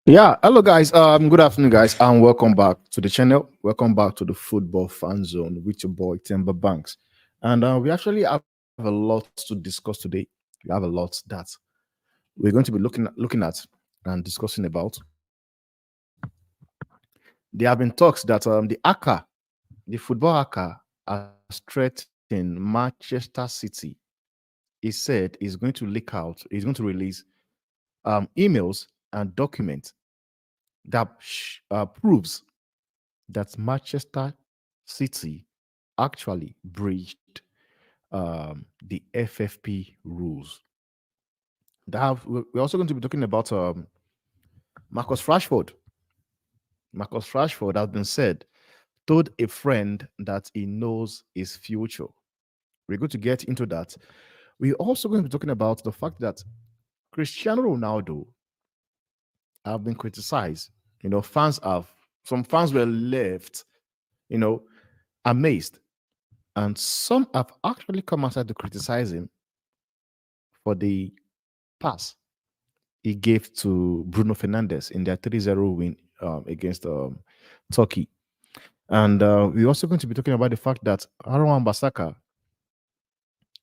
Yeah, hello guys. Good afternoon, guys, and welcome back to the channel. Welcome back to the Football Fan Zone with your boy Timber Banks. And we actually have a lot to discuss today. We have a lot that we're going to be looking at and discussing about. There have been talks that the football hacker, has threatened Manchester City. He said he's going to leak out. He's going to release emails and documents that proves that Manchester City actually breached the FFP rules. We're also going to be talking about Marcus Rashford. Marcus Rashford has been said told a friend that he knows his future. We're going to get into that. We're also going to be talking about the fact that Cristiano Ronaldo have been criticized. Fans have some fans were left, you know, amazed, and some have actually come outside to criticize him for the pass he gave to Bruno Fernandes in their 3-0 win against Turkey. And we're also going to be talking about the fact that Aaron Wan-Bissaka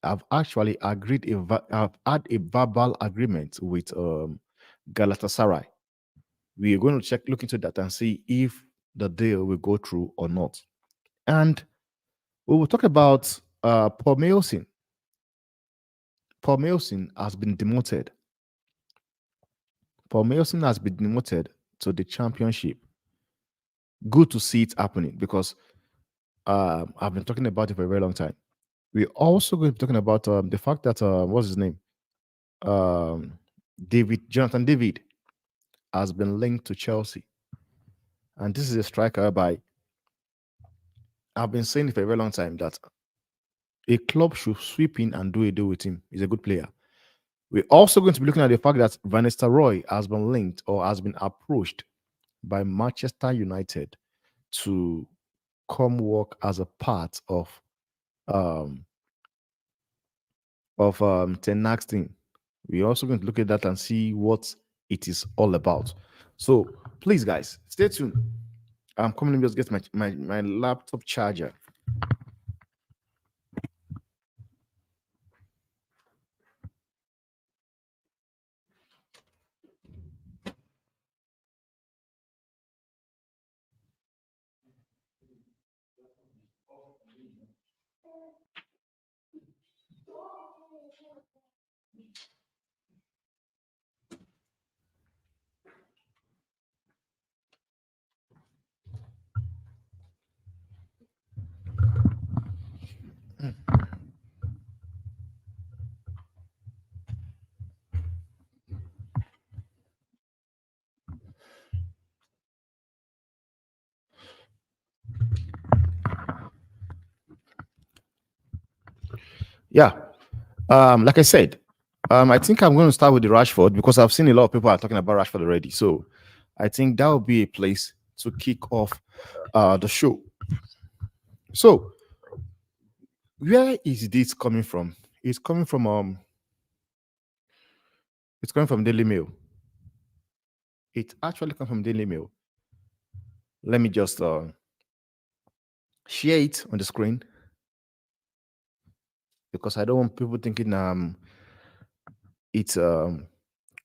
have actually have had a verbal agreement with Galatasaray. We are going to look into that and see if the deal will go through or not. And we will talk about Paul Milson. Paul Milson has been demoted. Paul Milson has been demoted to the championship. Good to see it happening because I've been talking about it for a very long time. We're also going to be talking about the fact that what's his name? Jonathan David has been linked to Chelsea, and this is a striker by. I've been saying it for a very long time that a club should sweep in and do a deal with him. He's a good player. We're also going to be looking at the fact that Van Nistelrooy has been linked or has been approached by Manchester United to come work as a part um Ten Hag's team. We're also going to look at that and see what it is all about. So please, guys, stay tuned. I'm coming to just get my laptop charger. Yeah. Like I said, I think I'm going to start with the Rashford because I've seen a lot of people are talking about Rashford already. So I think that will be a place to kick off the show. So where is this coming from? It's coming from Daily Mail. It actually comes from Daily Mail. Let me just share it on the screen because I don't want people thinking it's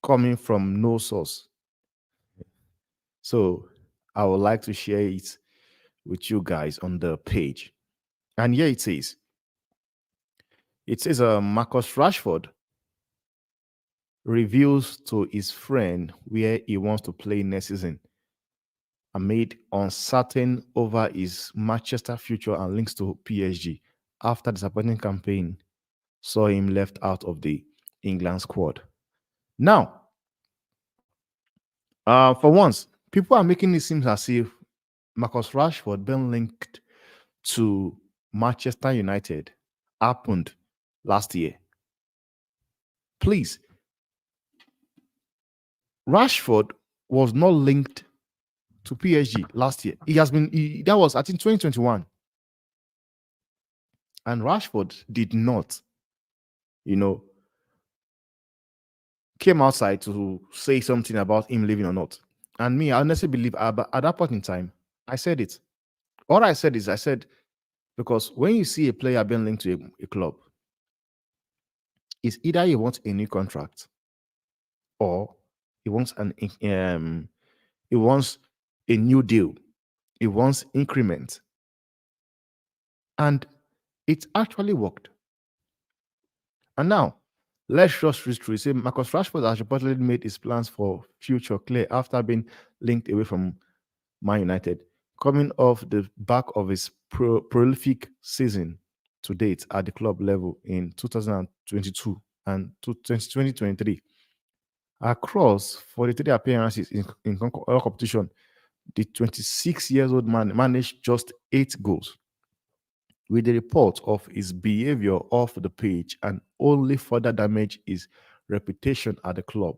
coming from no source. So I would like to share it with you guys on the page. And here it says Marcus Rashford reveals to his friend where he wants to play next season amid uncertain over his Manchester future and links to PSG after disappointing campaign saw him left out of the England squad. Now, for once, people are making it seem as if Marcus Rashford being linked to Manchester United happened last year. Please, Rashford was not linked to PSG last year. That was I think 2021. And Rashford did not, you know, came outside to say something about him leaving or not. And me, I honestly believe at that point in time, I said it. All I said is, I said, because when you see a player being linked to a club, it's either he wants a new contract or he wants he wants a new deal, he wants increment, and it actually worked. And now, let's just read through. Say Marcus Rashford has reportedly made his plans for future clear after being linked away from Man United, coming off the back of his prolific season to date at the club level in 2022 and 2023. Across 43 appearances in all competition, the 26 years old man managed just 8 goals. With the report of his behavior off the pitch and only further damage his reputation at the club.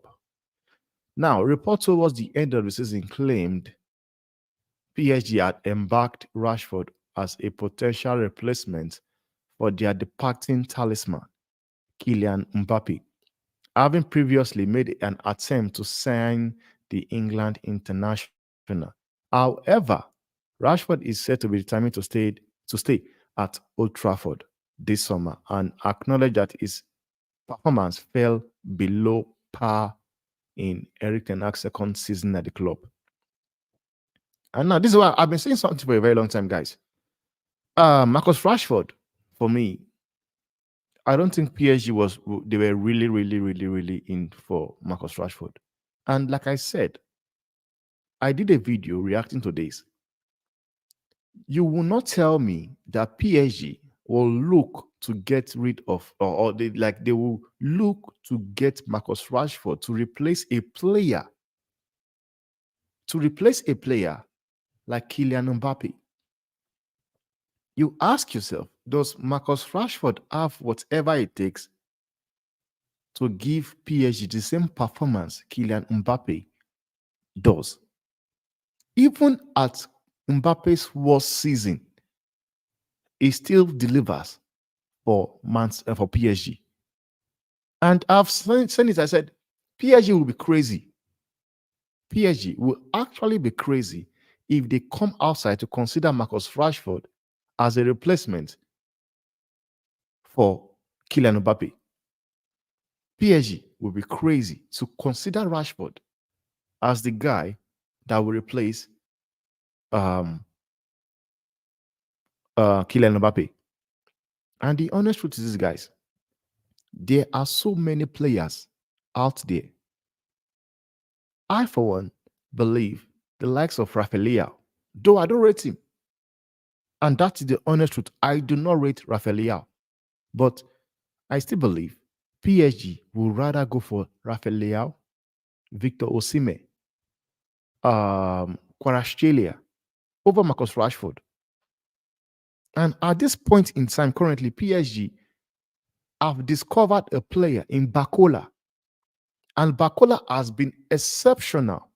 Now, reports towards the end of the season claimed PSG had embarked Rashford as a potential replacement for their departing talisman, Kylian Mbappe, having previously made an attempt to sign the England international. However, Rashford is said to be determined to stay at Old Trafford this summer and acknowledged that his performance fell below par in Eric Ten Hag's second season at the club. And now this is why I've been saying something for a very long time, guys. Marcus Rashford, for me, I don't think PSG they were really, really, really, really in for Marcus Rashford. And like I said, I did a video reacting to this. You will not tell me that PSG will look to get rid of, or they will look to get Marcus Rashford to replace a player like Kylian Mbappe. You ask yourself, does Marcus Rashford have whatever it takes to give PSG the same performance Kylian Mbappe does? Even at Mbappe's worst season, he still delivers for PSG. And I've said it, I said, PSG will be crazy. PSG will actually be crazy if they come outside to consider Marcus Rashford as a replacement for Kylian Mbappe. PSG will be crazy to consider Rashford as the guy that will replace Kylian Mbappe. And the honest truth is this, guys, there are so many players out there. I, for one, believe the likes of Rafael, though I don't rate him. And that's the honest truth. I do not rate Rafael. But I still believe PSG would rather go for Rafael, Victor Osimhen, Kvaratskhelia over Marcus Rashford. And at this point in time, currently, PSG have discovered a player in Bakola. And Bakola has been exceptional.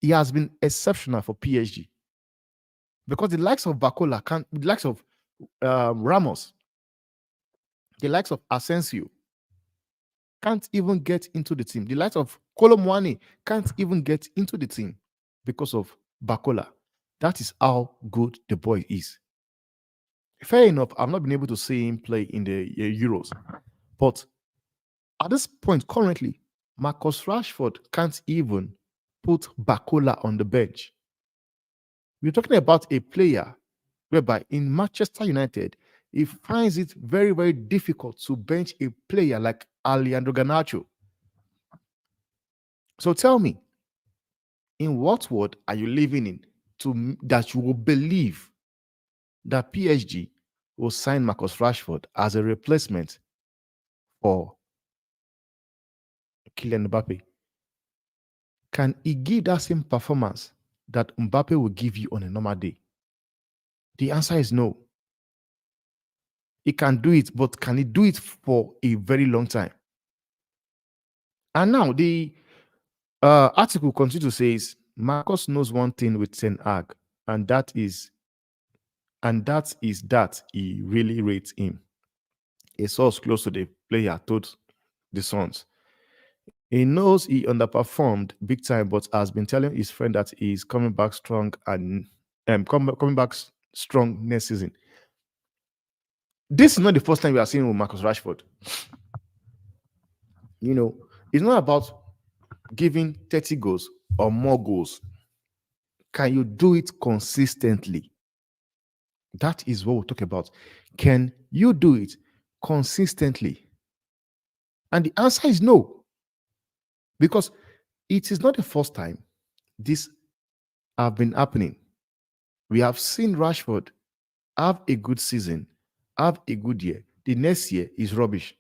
He has been exceptional for PSG. Because the likes of Bakola, the likes of Ramos, the likes of Asensio can't even get into the team. The likes of Kolomwani can't even get into the team because of Bakola. That is how good the boy is. Fair enough, I've not been able to see him play in the Euros. But at this point, currently, Marcus Rashford can't even put Bakola on the bench. We're talking about a player whereby in Manchester United, he finds it very, very difficult to bench a player like Alejandro Garnacho. So tell me, in what world are you living in that you will believe that PSG will sign Marcus Rashford as a replacement for Kylian Mbappe? Can he give that same performance that Mbappe will give you on a normal day? The answer is no. He can do it, but can he do it for a very long time? And now the article continues to say Marcus knows one thing with Ten Hag, and that is that he really rates him. A source close to the player told the Suns. He knows he underperformed big time, but has been telling his friend that he's coming back strong and coming back strong next season. This is not the first time we are seeing with Marcus Rashford. It's not about giving 30 goals or more goals. Can you do it consistently? That is what we'll talk about. Can you do it consistently? And the answer is no, because it is not the first time this have been happening. We have seen Rashford have a good season, have a good year. The next year is rubbish.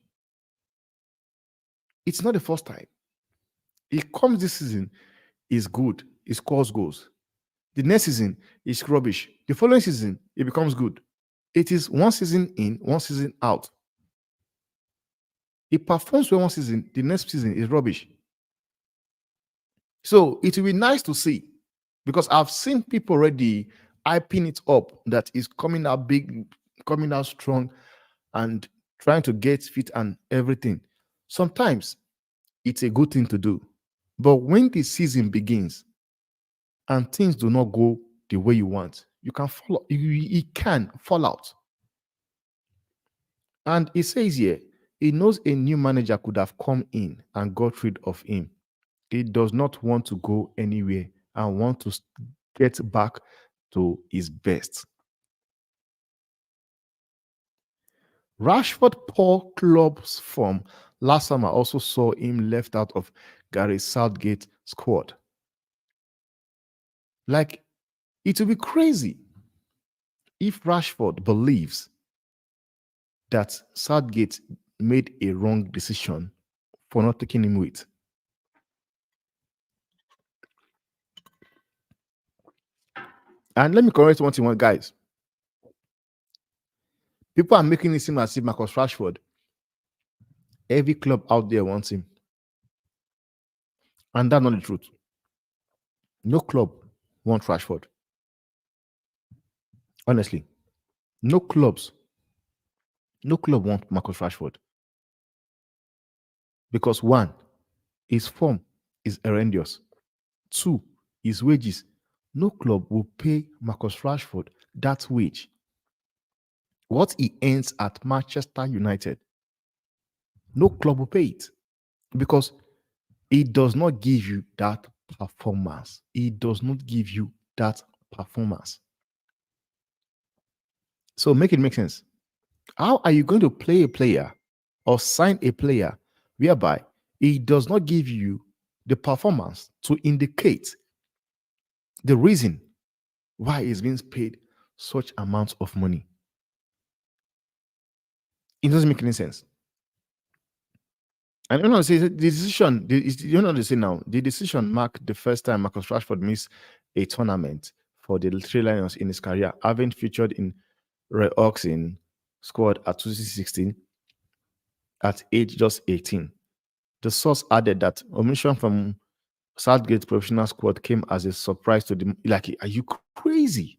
It's not the first time. He comes this season, is good, he scores goals. The next season is rubbish. The following season, it becomes good. It is one season in, one season out. He performs well one season, the next season is rubbish. So it will be nice to see, because I've seen people already hyping it up that is coming out big, coming out strong, and trying to get fit and everything. Sometimes it's a good thing to do. But when the season begins and things do not go the way you want, you can fall, you can fall out. And it says here, he knows a new manager could have come in and got rid of him. He does not want to go anywhere and want to get back to his best. Rashford poor club's form last summer also saw him left out of Gary Southgate's squad. Like, it will be crazy if Rashford believes that Southgate made a wrong decision for not taking him with. And let me correct one thing, guys. People are making it seem as if Marcus Rashford, every club out there wants him. And that's not the truth. No club wants Rashford. Honestly, no clubs, no club wants Marcus Rashford. Because one, his form is horrendous. Two, his wages. No club will pay Marcus Rashford that wage. What he earns at Manchester United, no club will pay it, because it does not give you that performance. It does not give you that performance. So make it make sense. How are you going to play a player or sign a player whereby it does not give you the performance to indicate the reason why he's being paid such amounts of money? It doesn't make any sense. And the decision, they say now, the decision marked the first time Marcus Rashford missed a tournament for the Three Lions in his career, having featured in Red Hawks in squad at 2016 at age just 18. The source added that omission from Southgate's professional squad came as a surprise to them. Like, are you crazy?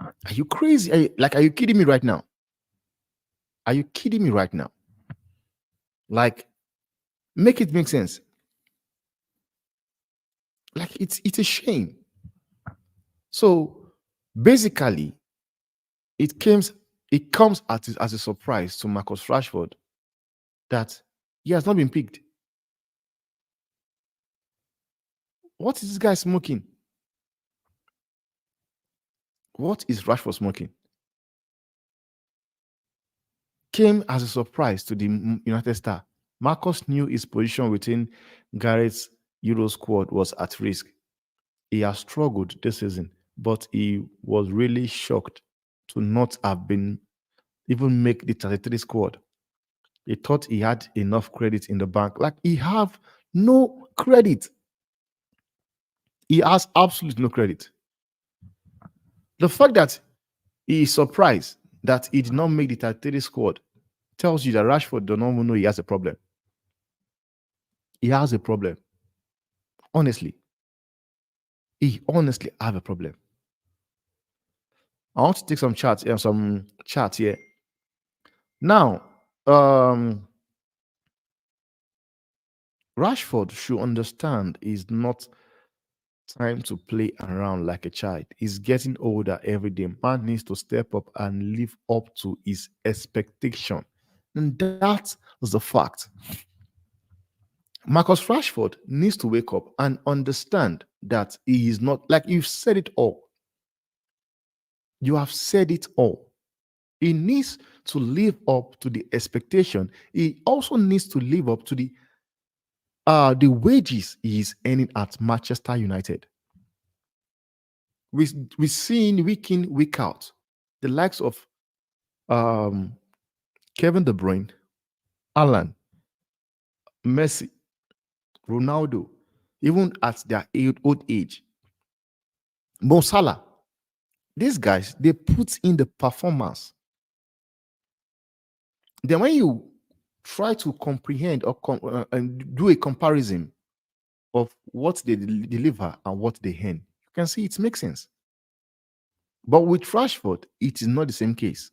Are you crazy? Are you kidding me right now? Are you kidding me right now? Like, make it make sense. Like, it's a shame. So basically, it comes as a surprise to Marcus Rashford that he has not been picked. What is this guy smoking? What is Rashford smoking? Came as a surprise to the United star. Marcus knew his position within Garrett's Euro squad was at risk. He has struggled this season, but he was really shocked to not have been even make the 33 squad. He thought he had enough credit in the bank. Like, he have no credit. He has absolutely no credit. The fact that he is surprised that he did not make the 33 squad tells you that Rashford does not even know he has a problem. He has a problem. Honestly. He honestly have a problem. I want to take some charts here. Now, Rashford should understand is not time to play around like a child. He's getting older every day. Man needs to step up and live up to his expectation. And that was the fact. Marcus Rashford needs to wake up and understand that he is not, like you've said it all. You have said it all. He needs to live up to the expectation. He also needs to live up to the wages he is earning at Manchester United. We seeing week in, week out, the likes of um, Kevin De Bruyne, Alan, Messi, Ronaldo, even at their old age, Mo Salah. These guys, they put in the performance. Then when you try to comprehend or and do a comparison of what they deliver and what they earn, you can see it makes sense. But with Rashford, it is not the same case.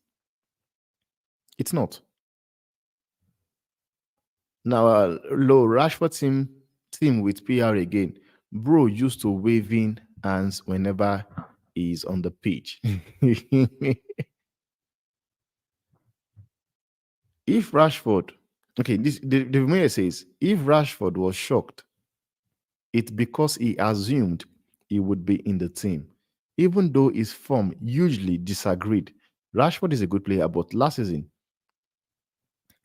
It's not. Now, low Rashford team with PR again. Bro used to waving hands whenever he's on the pitch. If Rashford, okay, this the mayor says if Rashford was shocked, it's because he assumed he would be in the team, even though his form usually disagreed. Rashford is a good player, but last season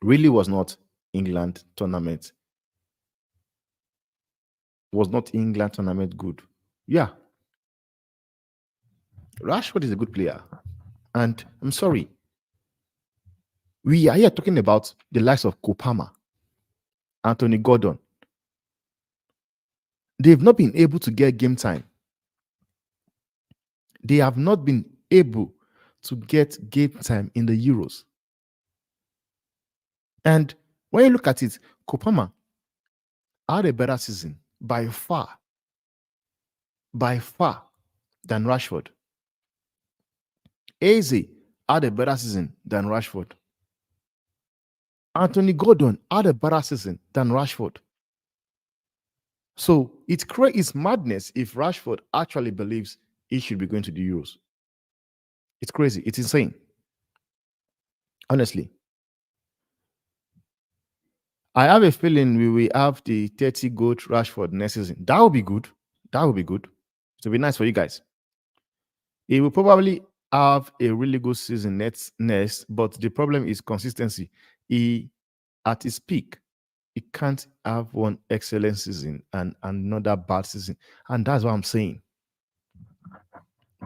really was not England tournament. Was not England tournament good? Yeah, Rashford is a good player. And I'm sorry, we are here talking about the likes of Kopama, Anthony Gordon. They've not been able to get game time. They have not been able to get game time in the Euros. And when you look at it, Kopama had a better season by far than Rashford. Eze had a better season than Rashford. Anthony Gordon had a better season than Rashford. So it's madness if Rashford actually believes he should be going to the Euros. It's crazy. It's insane. Honestly. I have a feeling we will have the 30 goal Rashford next season. That would be good. That would be good. It will be nice for you guys. He will probably have a really good season next, but the problem is consistency. He at his peak, he can't have one excellent season and another bad season. And that's what I'm saying.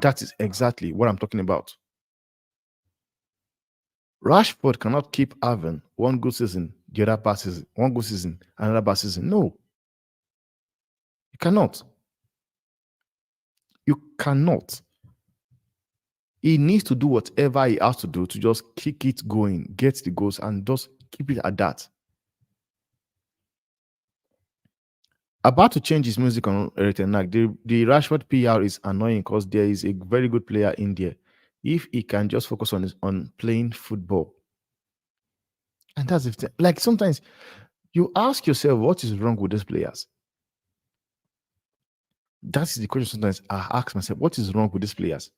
That is exactly what I'm talking about. Rashford cannot keep having one good season, the other bad season, one good season, another bad season. No, you cannot. You cannot. He needs to do whatever he has to do to just kick it going, get the goals, and just keep it at that. About to change his music on Eritrenak. The Rashford PR is annoying because there is a very good player in there. If he can just focus on playing football. And that's if like sometimes you ask yourself, what is wrong with these players? That is the question sometimes I ask myself, what is wrong with these players?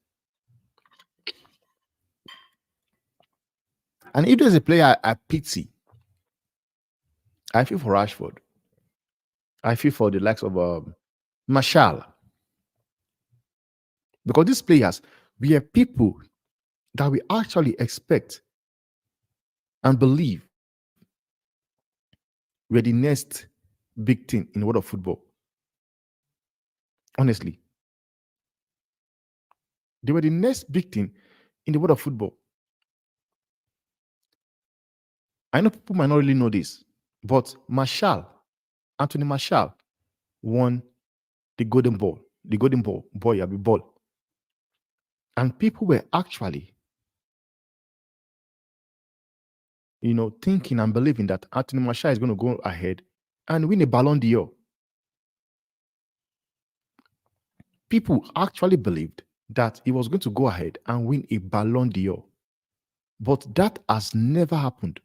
And if there's a player I pity, I feel for Rashford. I feel for the likes of Marshall. Because these players, we are people that we actually expect and believe we're the next big thing in the world of football. Honestly. They were the next big thing in the world of football. I know people might not really know this, but Anthony Marshall won the golden ball. And people were actually, thinking and believing that Anthony Marshall is going to go ahead and win a Ballon d'Or. People actually believed that he was going to go ahead and win a Ballon d'Or. But that has never happened.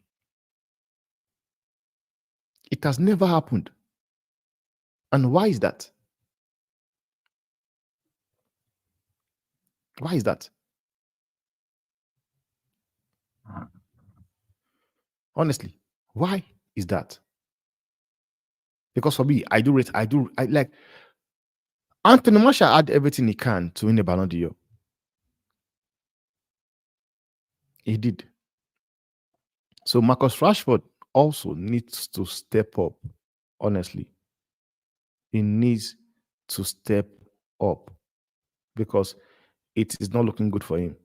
It has never happened. And why is that? Why is that? Honestly, why is that? Because for me, I like Anthony Marshall had everything he can to win the Ballon d'Or. He did. So Marcus Rashford also needs to step up. Honestly, he needs to step up because it is not looking good for him.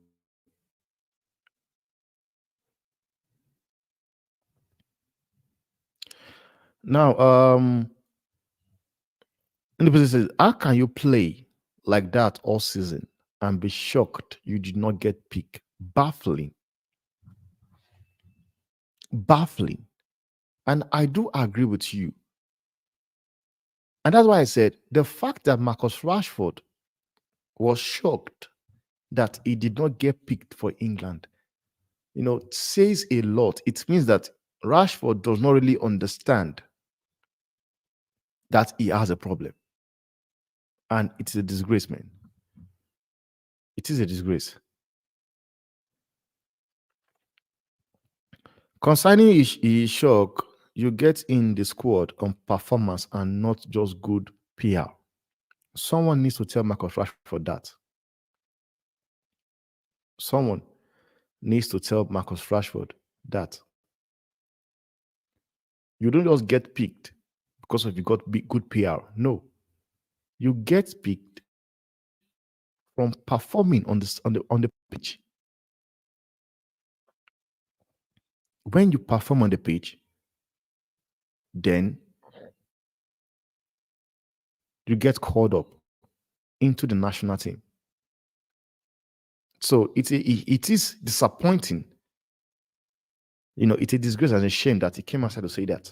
Now, the person says, how can you play like that all season and be shocked you did not get picked? Baffling. Baffling. And I do agree with you. And that's why I said the fact that Marcus Rashford was shocked that he did not get picked for England, says a lot. It means that Rashford does not really understand that he has a problem. And it's a disgrace, man. It is a disgrace. Concerning his shock, you get in the squad on performance and not just good PR. Someone needs to tell Marcus Rashford that. Someone needs to tell Marcus Rashford that. You don't just get picked because of you got good PR. No, you get picked from performing on the pitch. When you perform on the pitch, then you get called up into the national team. So it is disappointing. It's a disgrace and a shame that he came outside to say that.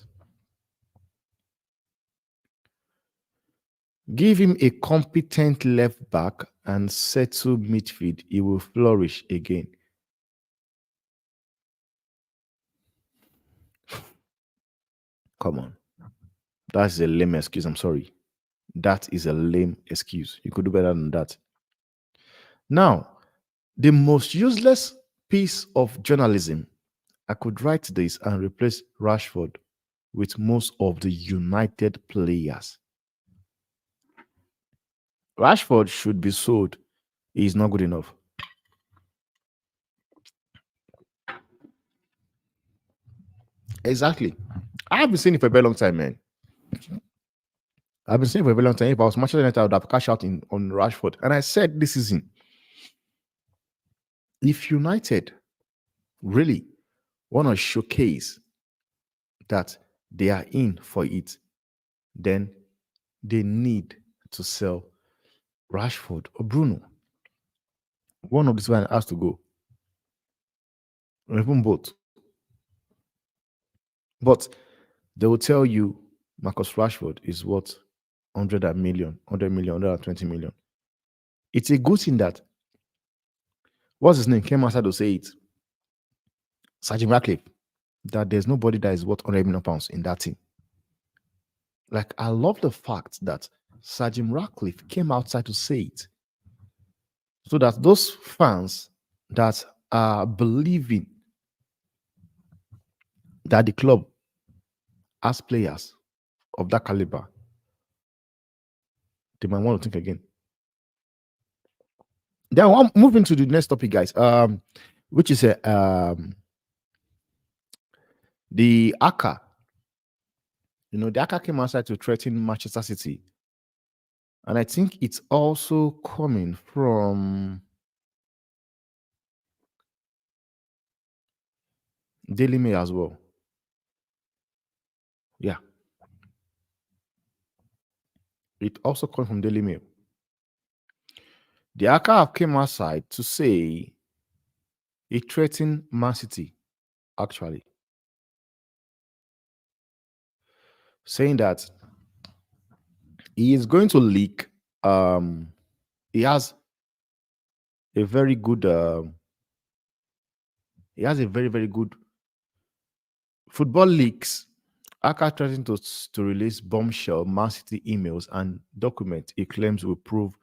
Give him a competent left back and settle midfield. He will flourish again. Come on. That's a lame excuse. I'm sorry. That is a lame excuse. You could do better than that. Now, the most useless piece of journalism, I could write this and replace Rashford with most of the United players. Rashford should be sold. He is not good enough. Exactly. I've been saying it for a very long time, man. I've been saying it for a very long time. If I was Manchester United, I would have cashed out on Rashford. And I said this season, if United really want to showcase that they are in for it, then they need to sell Rashford or Bruno. One of these one has to go. Or even both. But they will tell you Marcus Rashford is worth 100 million, 120 million. It's a good thing that what's his name came outside to say it. Sergeant Ratcliffe, that there's nobody that is worth 100 million pounds in that team. Like, I love the fact that Sergeant Ratcliffe came outside to say it. So that those fans that are believing that the club has players of that caliber, they might want to think again. Then I'm moving to the next topic, guys. Which is the ACA. The ACA came outside to threaten Manchester City, and I think it's also coming from Daily Mail as well. Yeah, it also comes from Daily Mail. The ACA came outside to say it threatened Man City, actually, saying that he is going to leak. He has a very good. He has a very, very good football leaks Aka threatened to release bombshell Man City emails and documents he claims will prove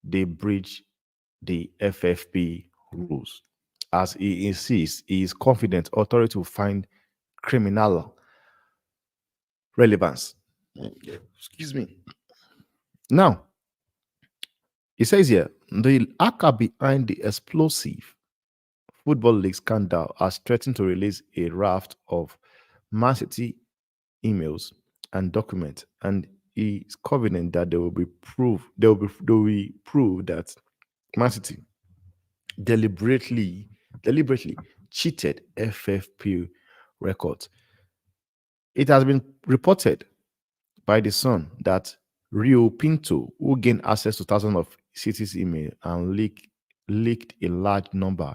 they breach the FFP rules. As he insists, he is confident authority will find criminal relevance. Excuse me. Now, he says here, the actor behind the explosive Football League scandal has threatened to release a raft of Man City emails and documents, and he is confident that there will be proof that Man City deliberately cheated FFP records. It has been reported by the Sun that Rio Pinto, who gained access to thousands of City's email and leaked a large number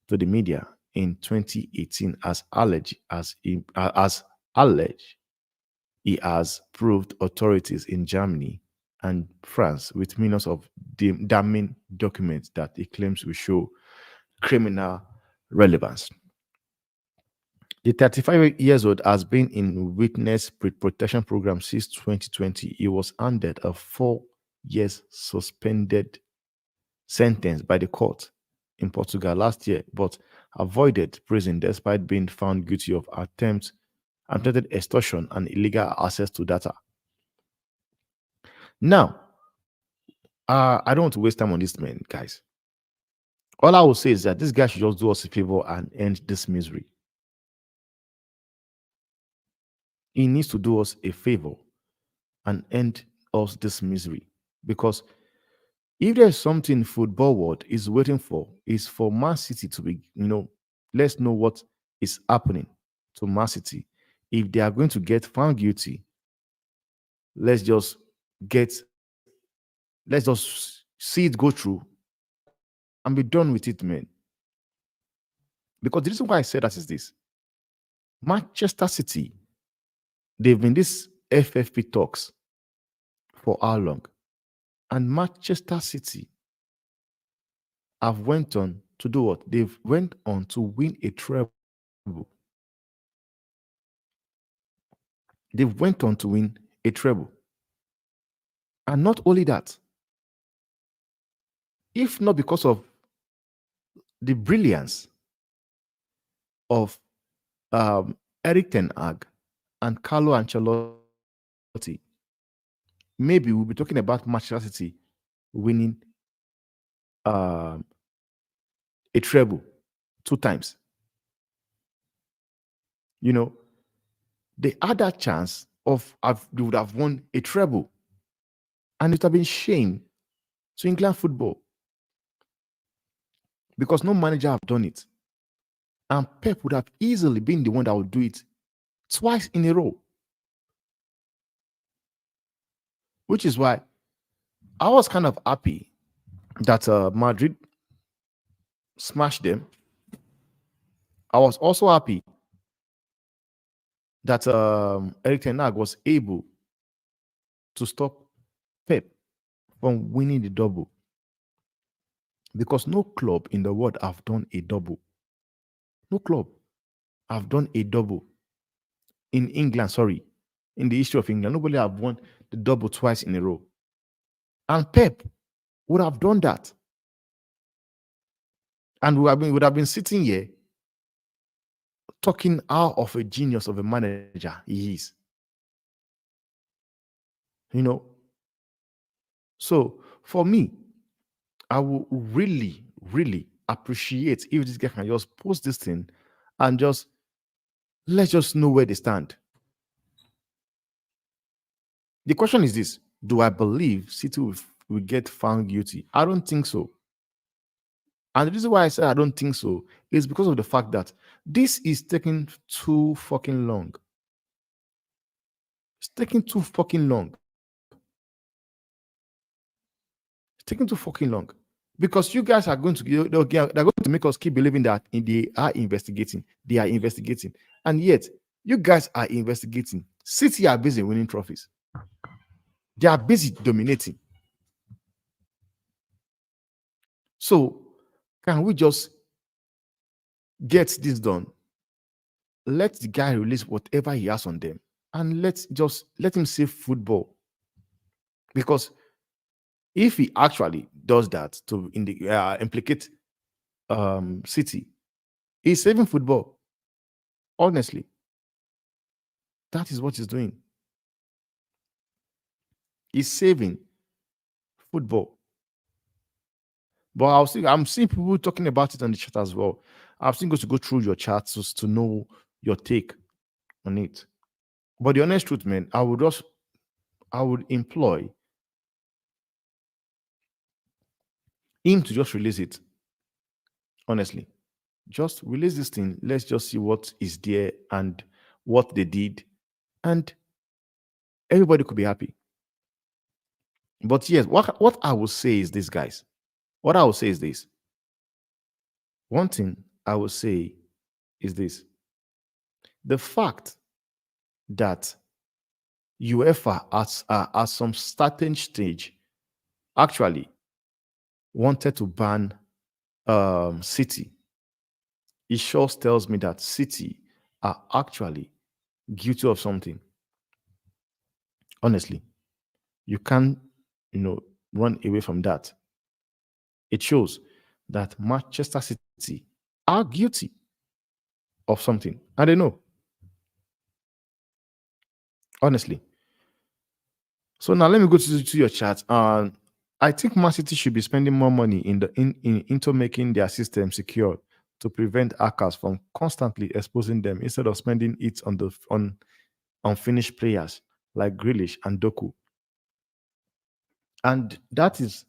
to the media in 2018, as alleged he has proved authorities in Germany and France with millions of damning documents that he claims will show criminal relevance. The 35 years old has been in witness protection program since 2020. He was handed a 4 years suspended sentence by the court in Portugal last year, but avoided prison despite being found guilty of attempted extortion and illegal access to data. Now, I don't want to waste time on this man, guys. All I will say is that this guy should just do us a favor and end this misery. He needs to do us a favor and end us this misery. Because if there's something football world is waiting for, is for Man City to be, let's know what is happening to Man City. If they are going to get found guilty, let's just get, let's just see it go through and be done with it, man. Because the reason why I said that is this: Manchester City, they've been this FFP talks for how long? And Manchester City have went on to do what? They've went on to win a treble. They went on to win a treble. And not only that, if not because of the brilliance of Eric Ten Hag and Carlo Ancelotti, maybe we'll be talking about Manchester City winning a treble 2 times. They had that chance they would have won a treble. And it would have been shame to England football. Because no manager have done it. And Pep would have easily been the one that would do it twice in a row. Which is why I was kind of happy that Madrid smashed them. I was also happy that Eric Ten Hag was able to stop Pep from winning the double. Because no club in the world have done a double. No club have done a double in England, in the history of England. Nobody have won the double twice in a row. And Pep would have done that. And would have been sitting here talking out of a genius of a manager he is. So for me, I will really, really appreciate if this guy can just post this thing and let's just know where they stand. The question is this: do I believe City will get found guilty? I don't think so. And the reason why I say I don't think so is because of the fact that this is taking too fucking long. It's taking too fucking long. It's taking too fucking long. Because you guys are going to they're going to make us keep believing that they are investigating. They are investigating. And yet, you guys are investigating. City are busy winning trophies. They are busy dominating. So, can we just get this done? let the guy release whatever he has on them, and let him say football. Because if he actually does that to implicate City, he's saving football. Honestly, that is what he's doing. He's saving football. But I'm seeing people talking about it on the chat as well. I'm still going to go through your chats to know your take on it. But the honest truth, man, I would employ him to just release it. Honestly, just release this thing. Let's just see what is there and what they did, and everybody could be happy. But yes, what I will say is this, guys. What I will say is this. One thing I will say is this: the fact that UEFA at some certain stage actually wanted to ban City. It sure tells me that City are actually guilty of something. Honestly, you can't, run away from that. It shows that Manchester City are guilty of something, and they know. Honestly. So now let me go to your chat. I think Man City should be spending more money into making their system secure to prevent hackers from constantly exposing them instead of spending it on unfinished players like Grealish and Doku. And that is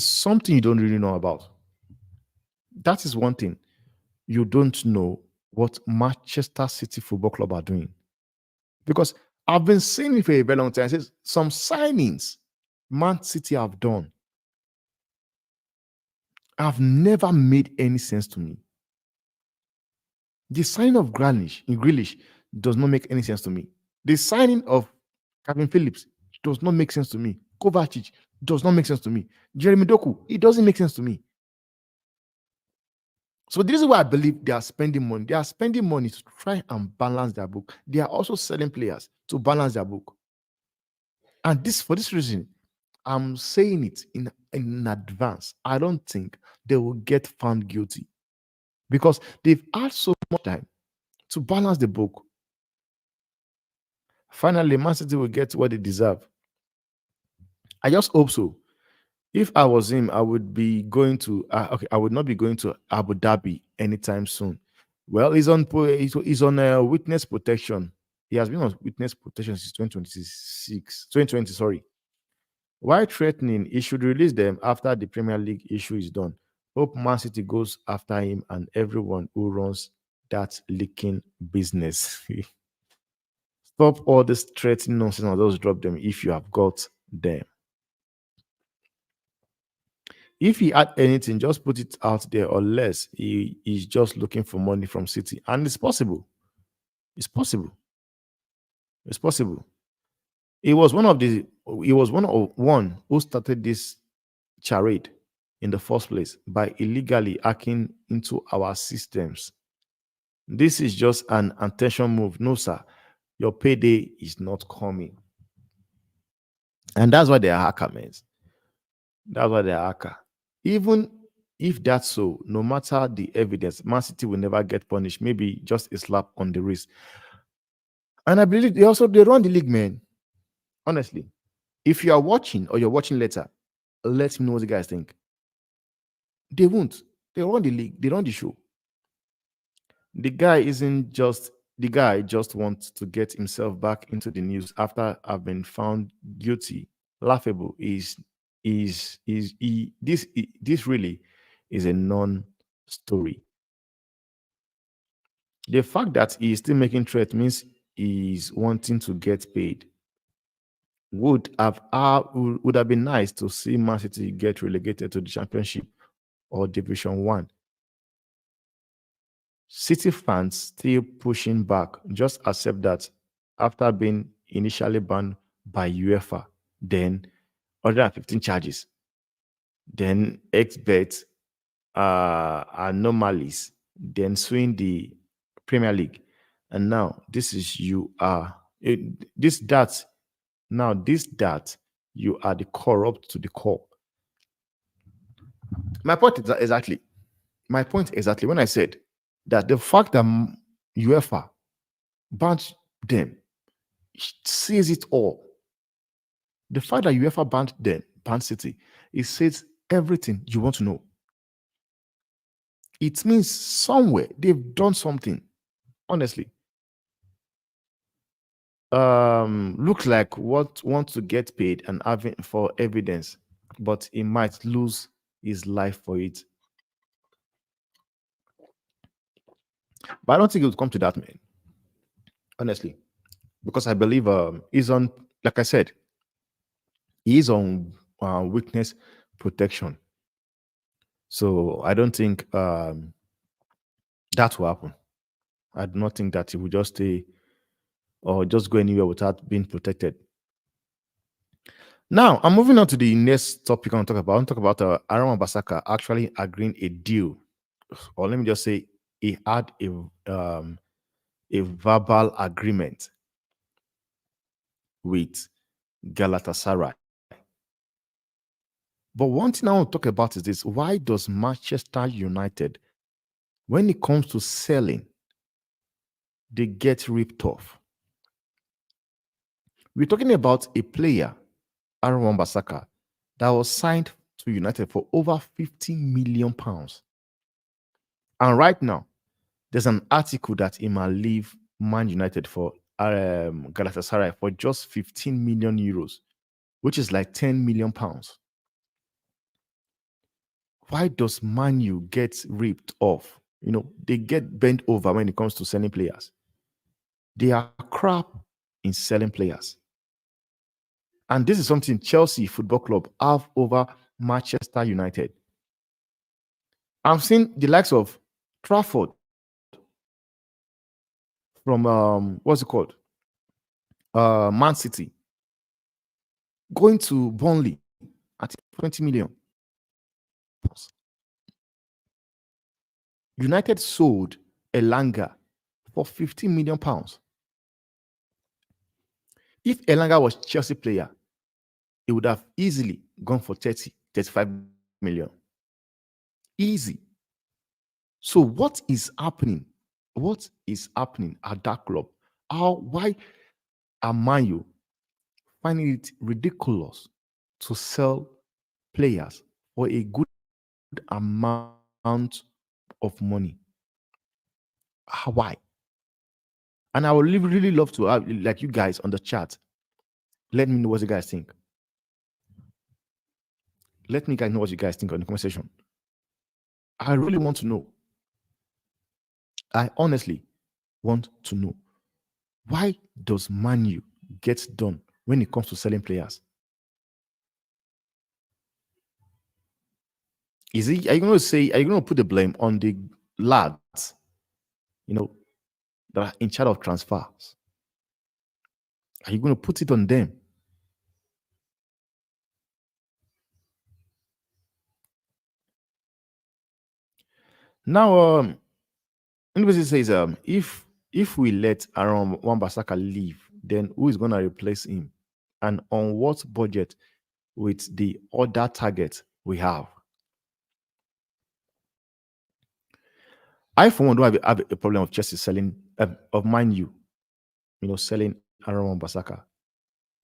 something you don't really know about. That is one thing you don't know what Manchester City Football Club are doing. Because I've been saying it for a very long time. It says some signings Man City have done have never made any sense to me. The signing of Grealish does not make any sense to me. The signing of Calvin Phillips does not make sense to me. Kovacic does not make sense to me. Jeremy Doku, it doesn't make sense to me. So this is why I believe they are spending money. They are spending money to try and balance their book. They are also selling players to balance their book. And for this reason, I'm saying it in advance. I don't think they will get found guilty because they've had so much time to balance the book. Finally, Man City will get what they deserve. I just hope so. If I was him, I would be going to. Okay, I would not be going to Abu Dhabi anytime soon. Well, he's on witness protection. He has been on witness protection since 2020. Sorry. Why threatening? He should release them after the Premier League issue is done. Hope Man City goes after him and everyone who runs that leaking business. Stop all this threatening nonsense and just drop them if you have got them. If he had anything, just put it out there, unless he is just looking for money from City. And it's possible. It's possible. It's possible. He was one who started this charade in the first place by illegally hacking into our systems. This is just an attention move. No, sir. Your payday is not coming. And that's why they are hacker, man. That's why they are hacker. Even if that's so, no matter the evidence, Man City will never get punished. Maybe just a slap on the wrist. And I believe they run the league, man. Honestly. If you are watching or you're watching later, let me know what you guys think. They won't. They run the league, they run the show. The guy just wants to get himself back into the news after I've been found guilty. Laughable this really is a non-story. The fact that he is still making threats means he's wanting to get paid. Would have been nice to see Man City get relegated to the Championship or Division 1. City fans still pushing back. Just accept that after being initially banned by UEFA, then 115 charges, then XBet anomalies. then suing the Premier League, and now this is you are this that now this that you are the corrupt to the core. My point is exactly my point exactly when I said that the fact that UEFA banned them says it all. The fact that UEFA banned them, banned City, it says everything you want to know. It means somewhere they've done something. Honestly, looks like what wants to get paid and having for evidence, but he might lose his life for it. But I don't think it would come to that, man. Honestly, because I believe he's on. Like I said, he's on witness protection. So I don't think that will happen. I do not think that he will just stay or just go anywhere without being protected. Now, I'm moving on to the next topic I want to talk about. I want to talk about Aaron Wan-Bissaka actually agreeing a deal, or let me just say, he had a verbal agreement with Galatasaray. But one thing I want to talk about is this: why does Manchester United, when it comes to selling, they get ripped off? We're talking about a player, Aaron Wan-Bissaka, that was signed to United for over £50 million. And right now, there's an article that he might leave Man United for Galatasaray for just 15 million euros, which is like £10 million. Why does Man U get ripped off? They get bent over when it comes to selling players. They are crap in selling players. And this is something Chelsea Football Club have over Manchester United. I've seen the likes of Trafford from what's it called? Man City going to Burnley at 20 million. United sold Elanga for 15 million pounds. If Elanga was Chelsea player, it would have easily gone for 30, 35 million. Easy. So what is happening? What is happening at that club? Why are Man U finding it ridiculous to sell players for a good amount of money? Why? And I would really love to have like you guys on the chat. Let me know what you guys think. Let me guys know what you guys think on the conversation. I really want to know. I honestly want to know, why does Man U get done when it comes to selling players? Are you going to say, are you going to put the blame on the lads, that are in charge of transfers? Are you going to put it on them? Now, anybody says, if we let Aaron Wan-Bissaka leave, then who is going to replace him, and on what budget with the other targets we have? I, for one, don't have a problem of Chelsea selling of Man U, selling Aaron Wan-Bissaka.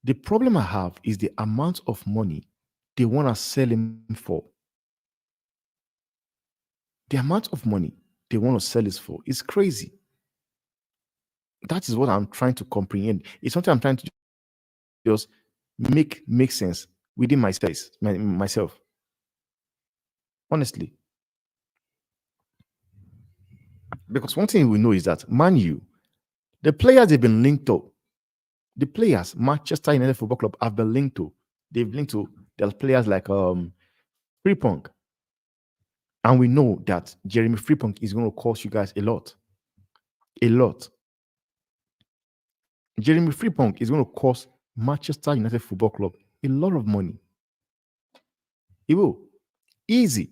The problem I have is the amount of money they want to sell him for. The amount of money they want to sell it for is crazy. That is what I'm trying to comprehend. It's something I'm trying to just make sense within myself. Honestly. Because one thing we know is that Man U, the players they've been linked to, the players Manchester United Football Club have been linked to. They've linked to their players like Frimpong. And we know that Jeremy Frimpong is going to cost you guys a lot. A lot. Jeremy Frimpong is going to cost Manchester United Football Club a lot of money. He will. Easily.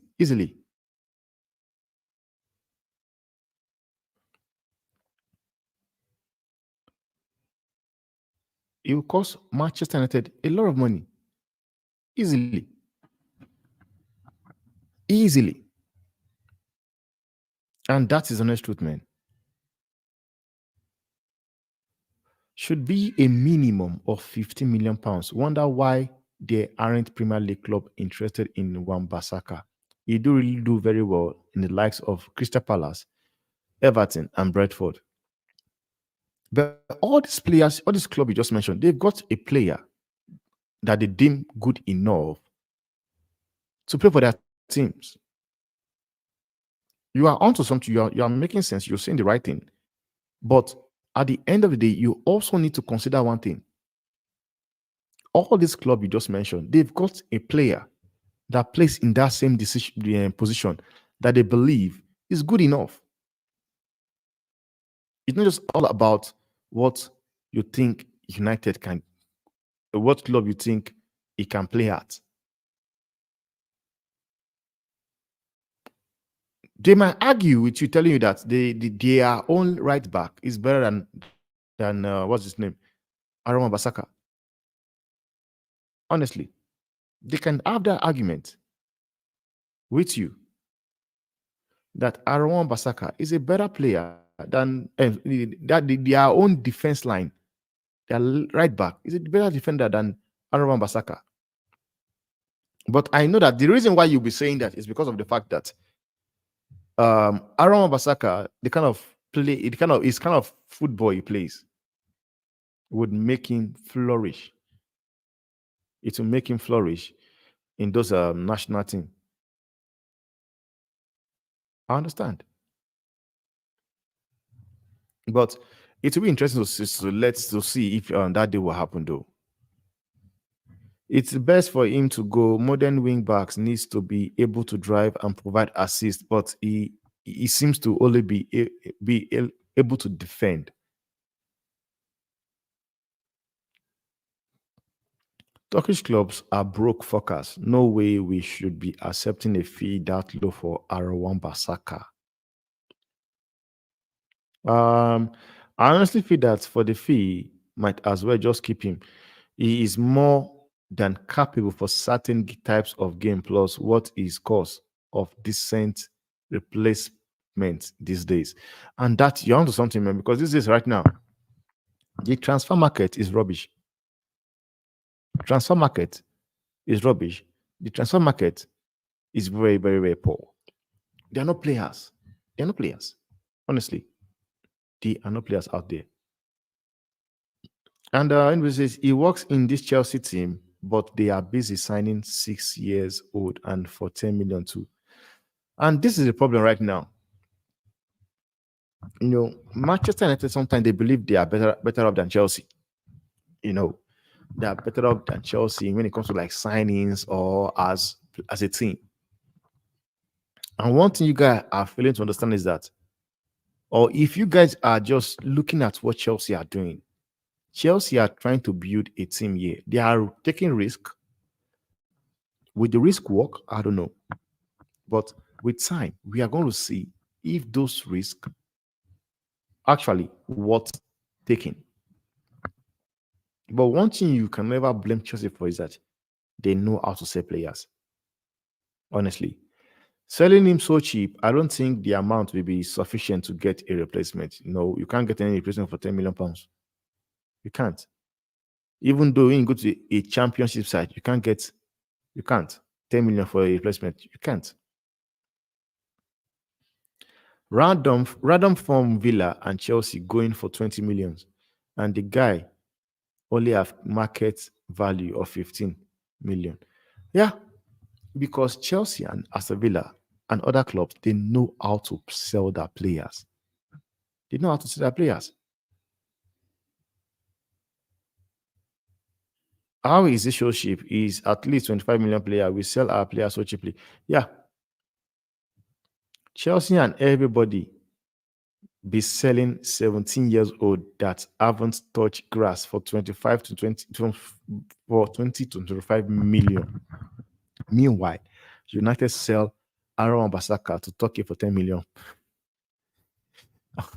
It will cost Manchester United a lot of money. Easily. Easily. And that is honest truth, man. Should be a minimum of 15 million pounds. Wonder why there aren't Premier League club interested in Wan-Bissaka. He do really do very well in the likes of Crystal Palace, Everton, and Brentford. But all these players, all this club you just mentioned, they've got a player that they deem good enough to play for their teams. You are onto something, you are making sense, you're saying the right thing. But at the end of the day, you also need to consider one thing. All this club you just mentioned, they've got a player that plays in that same position that they believe is good enough. It's not just all about what you think United can, what club you think he can play at. They might argue with you, telling you that their own right back is better than what's his name, Aaron Wan-Bissaka. Honestly, they can have that argument with you that Aaron Wan-Bissaka is a better player than their own defense line. Their right back is a better defender than Aaron Wan-Bissaka. But I know that the reason why you'll be saying that is because of the fact that Aaron Wan-Bissaka, the kind of play, it's kind of football he plays would make him flourish. It will make him flourish in those national team. I understand. But it will be interesting to see if that day will happen though. It's best for him to go. Modern wing backs needs to be able to drive and provide assist, but he seems to only be able to defend. Turkish clubs are broke fuckers. No way we should be accepting a fee that low for Aaron Wan-Bissaka. I honestly feel that for the fee, might as well just keep him. He is more than capable for certain types of game, plus what is cost of decent replacement these days. And that you're onto something, man, because this is right now. The transfer market is rubbish. Transfer market is rubbish. The transfer market is very, very, very poor. They are not players. They are not players. Honestly, they are not players out there. And anyway, says he works in this Chelsea team, but they are busy signing 6 years old and for 10 million too. And this is the problem right now. Manchester United sometimes they believe they are better off than Chelsea. They are better off than Chelsea when it comes to like signings or as a team. And one thing you guys are failing to understand is that, or if you guys are just looking at what Chelsea are doing, Chelsea are trying to build a team here. They are taking risk. Will the risk work? I don't know. But with time, we are going to see if those risks actually worth taking. But one thing you can never blame Chelsea for is that they know how to sell players. Honestly. Selling him so cheap, I don't think the amount will be sufficient to get a replacement. You can't get any replacement for 10 million pounds. You can't. Even though when you go to a championship side, you can't 10 million for a replacement. You can't. Random from Villa and Chelsea going for 20 millions. And the guy only have market value of 15 million. Yeah, because Chelsea and Aston Villa and other clubs, they know how to sell their players. They know how to sell their players. How is this so cheap? Is at least 25 million player. We sell our players so cheaply. Yeah. Chelsea and everybody be selling 17 years old that haven't touched grass for 25 to 20 for 20 to 25 million. Meanwhile, United sell Aaron Wan-Bissaka to Turkey for 10 million.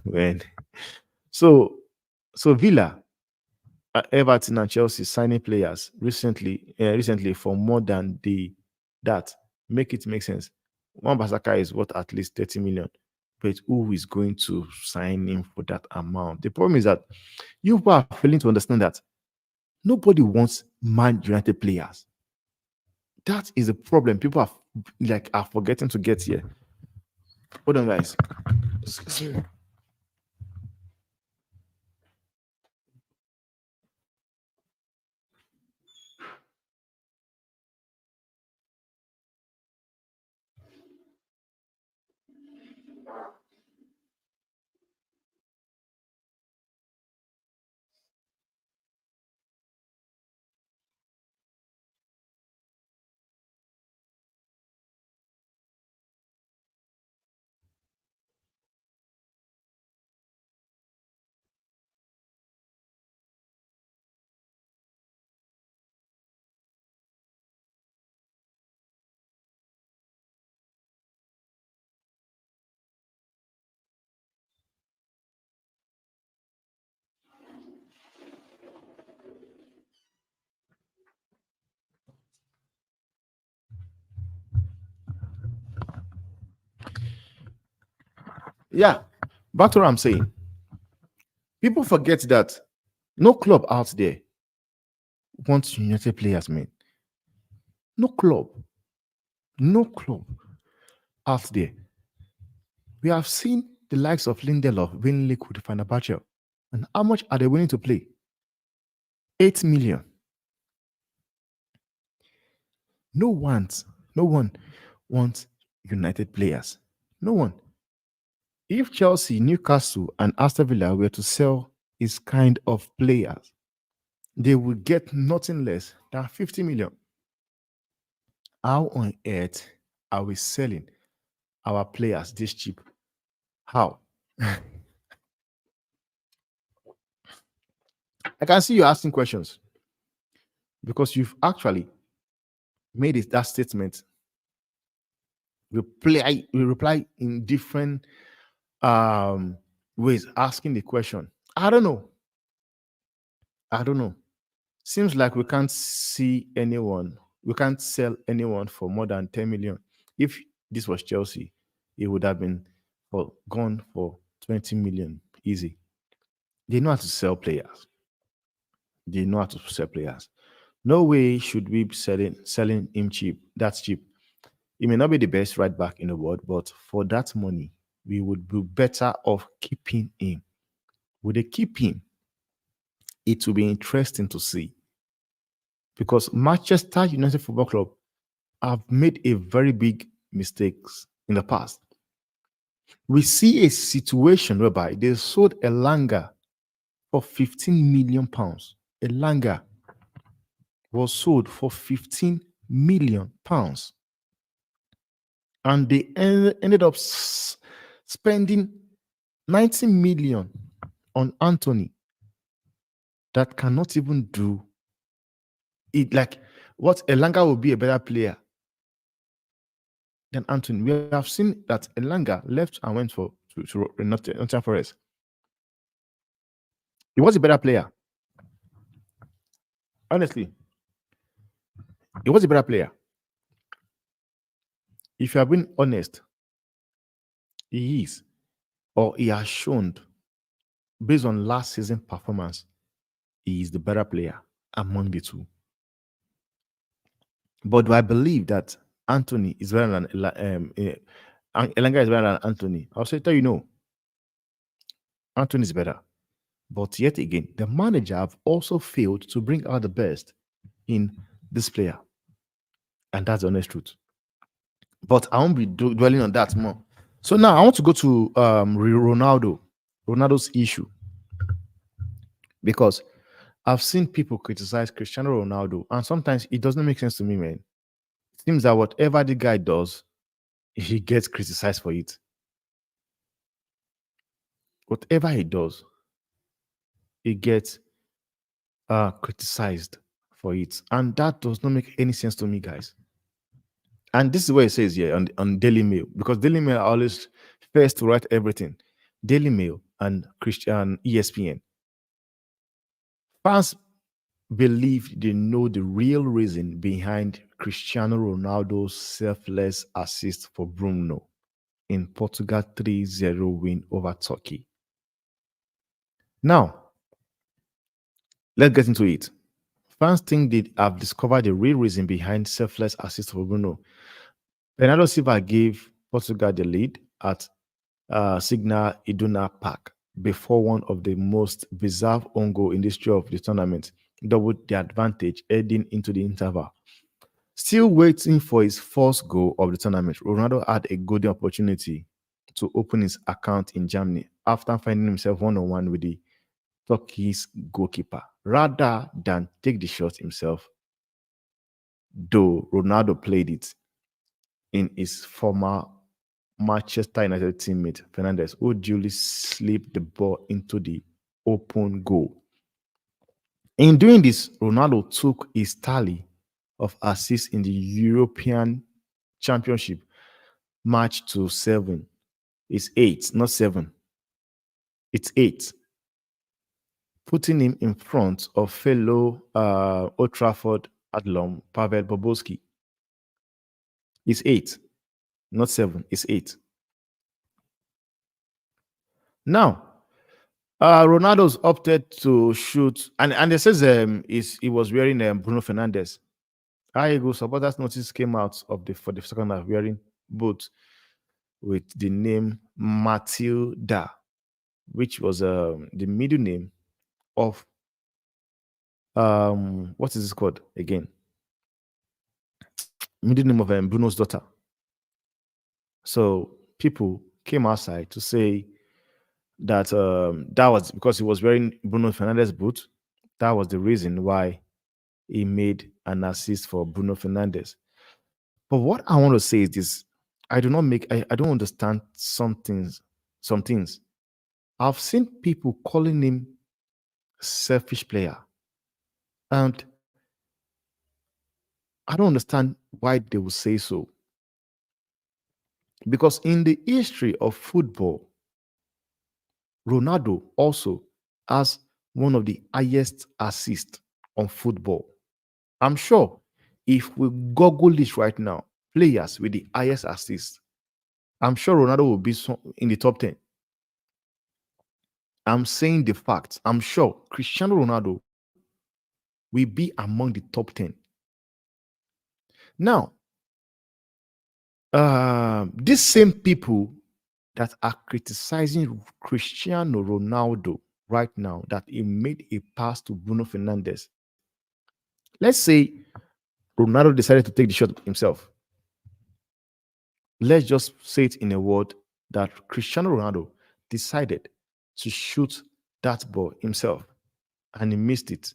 When so Villa Everton and Chelsea signing players recently for more than the that. Make it make sense. Wan-Bissaka is worth at least 30 million, but who is going to sign him for that amount? The problem is that you people are failing to understand that nobody wants Man United players. That is a problem. People are forgetting to get here. Hold on, guys. Yeah, back to what I'm saying. People forget that no club out there wants United players, man. No club, no club out there. We have seen the likes of Lindelof winning league with Fenerbahce. And how much are they willing to play? 8 million. No no one wants United players. No one. If Chelsea, Newcastle, and Aston Villa were to sell this kind of players, they would get nothing less than 50 million. How on earth are we selling our players this cheap? How? I can see you asking questions because you've actually made that statement. We reply in different ways, asking the question. I don't know. I don't know. Seems like we can't see anyone. We can't sell anyone for more than 10 million. If this was Chelsea, it would have been gone for 20 million. Easy. They know how to sell players. They know how to sell players. No way should we be selling him cheap. That's cheap. He may not be the best right back in the world, but for that money, we would be better off keeping him. Would they keep him? It will be interesting to see because Manchester United Football Club have made a very big mistakes in the past. We see a situation whereby they sold Elanga for 15 million pounds. Elanga was sold for 15 million pounds. And they ended up spending 90 million on Anthony that cannot even do it. Like, what Elanga will be a better player than Anthony. We have seen that Elanga left and went to Nottingham Forest. He was a better player. Honestly, he was a better player. If you have been honest, he is, or he has shown, based on last season performance, he is the better player among the two. But do I believe that Anthony is better than Elanga is better than Anthony? I'll say, tell you no. Anthony is better. But yet again, the manager have also failed to bring out the best in this player. And that's the honest truth. But I won't be dwelling on that more. So now I want to go to Ronaldo's issue. Because I've seen people criticize Cristiano Ronaldo, and sometimes it doesn't make sense to me, man. It seems that whatever the guy does, he gets criticized for it. Whatever he does, he gets criticized for it. And that does not make any sense to me, guys. And this is what it says here on Daily Mail, because Daily Mail are always first to write everything. Daily Mail and Christian ESPN. Fans believe they know the real reason behind Cristiano Ronaldo's selfless assist for Bruno in Portugal 3-0 win over Turkey. Now, let's get into it. Fans think they have discovered the real reason behind selfless assist for Bruno. Bernardo Silva gave Portugal the lead at Signal Iduna Park before one of the most bizarre own goal in the history of the tournament doubled the advantage heading into the interval. Still waiting for his first goal of the tournament, Ronaldo had a golden opportunity to open his account in Germany after finding himself one-on-one with the Turkey's goalkeeper. Rather than take the shot himself, though Ronaldo played it in his former Manchester United teammate Fernandes, who duly slipped the ball into the open goal. In doing this, Ronaldo took his tally of assists in the European Championship match to 7. It's 8, not 7. It's 8, putting him in front of fellow Old Trafford alum Pavel Boboski. It's 8, not 7. It's 8. Now, Ronaldo's opted to shoot, and it says he was wearing Bruno Fernandes. Go supporters notice came out of the for the second half wearing boots with the name Matilda, which was the middle name of what is this called again? Middle name of Bruno's daughter. So people came outside to say that that was because he was wearing Bruno Fernandes' boot. That was the reason why he made an assist for Bruno Fernandes. But what I want to say is this: I don't understand some things. Some things. I've seen people calling him selfish player, and I don't understand why they will say so. Because in the history of football, Ronaldo also has one of the highest assists on football. I'm sure if we Google this right now, players with the highest assists, I'm sure Ronaldo will be in the top 10. I'm saying the facts. I'm sure Cristiano Ronaldo will be among the top 10. Now, these same people that are criticizing Cristiano Ronaldo right now that he made a pass to Bruno Fernandes. Let's say Ronaldo decided to take the shot himself. Let's just say it in a word that Cristiano Ronaldo decided to shoot that ball himself and he missed it.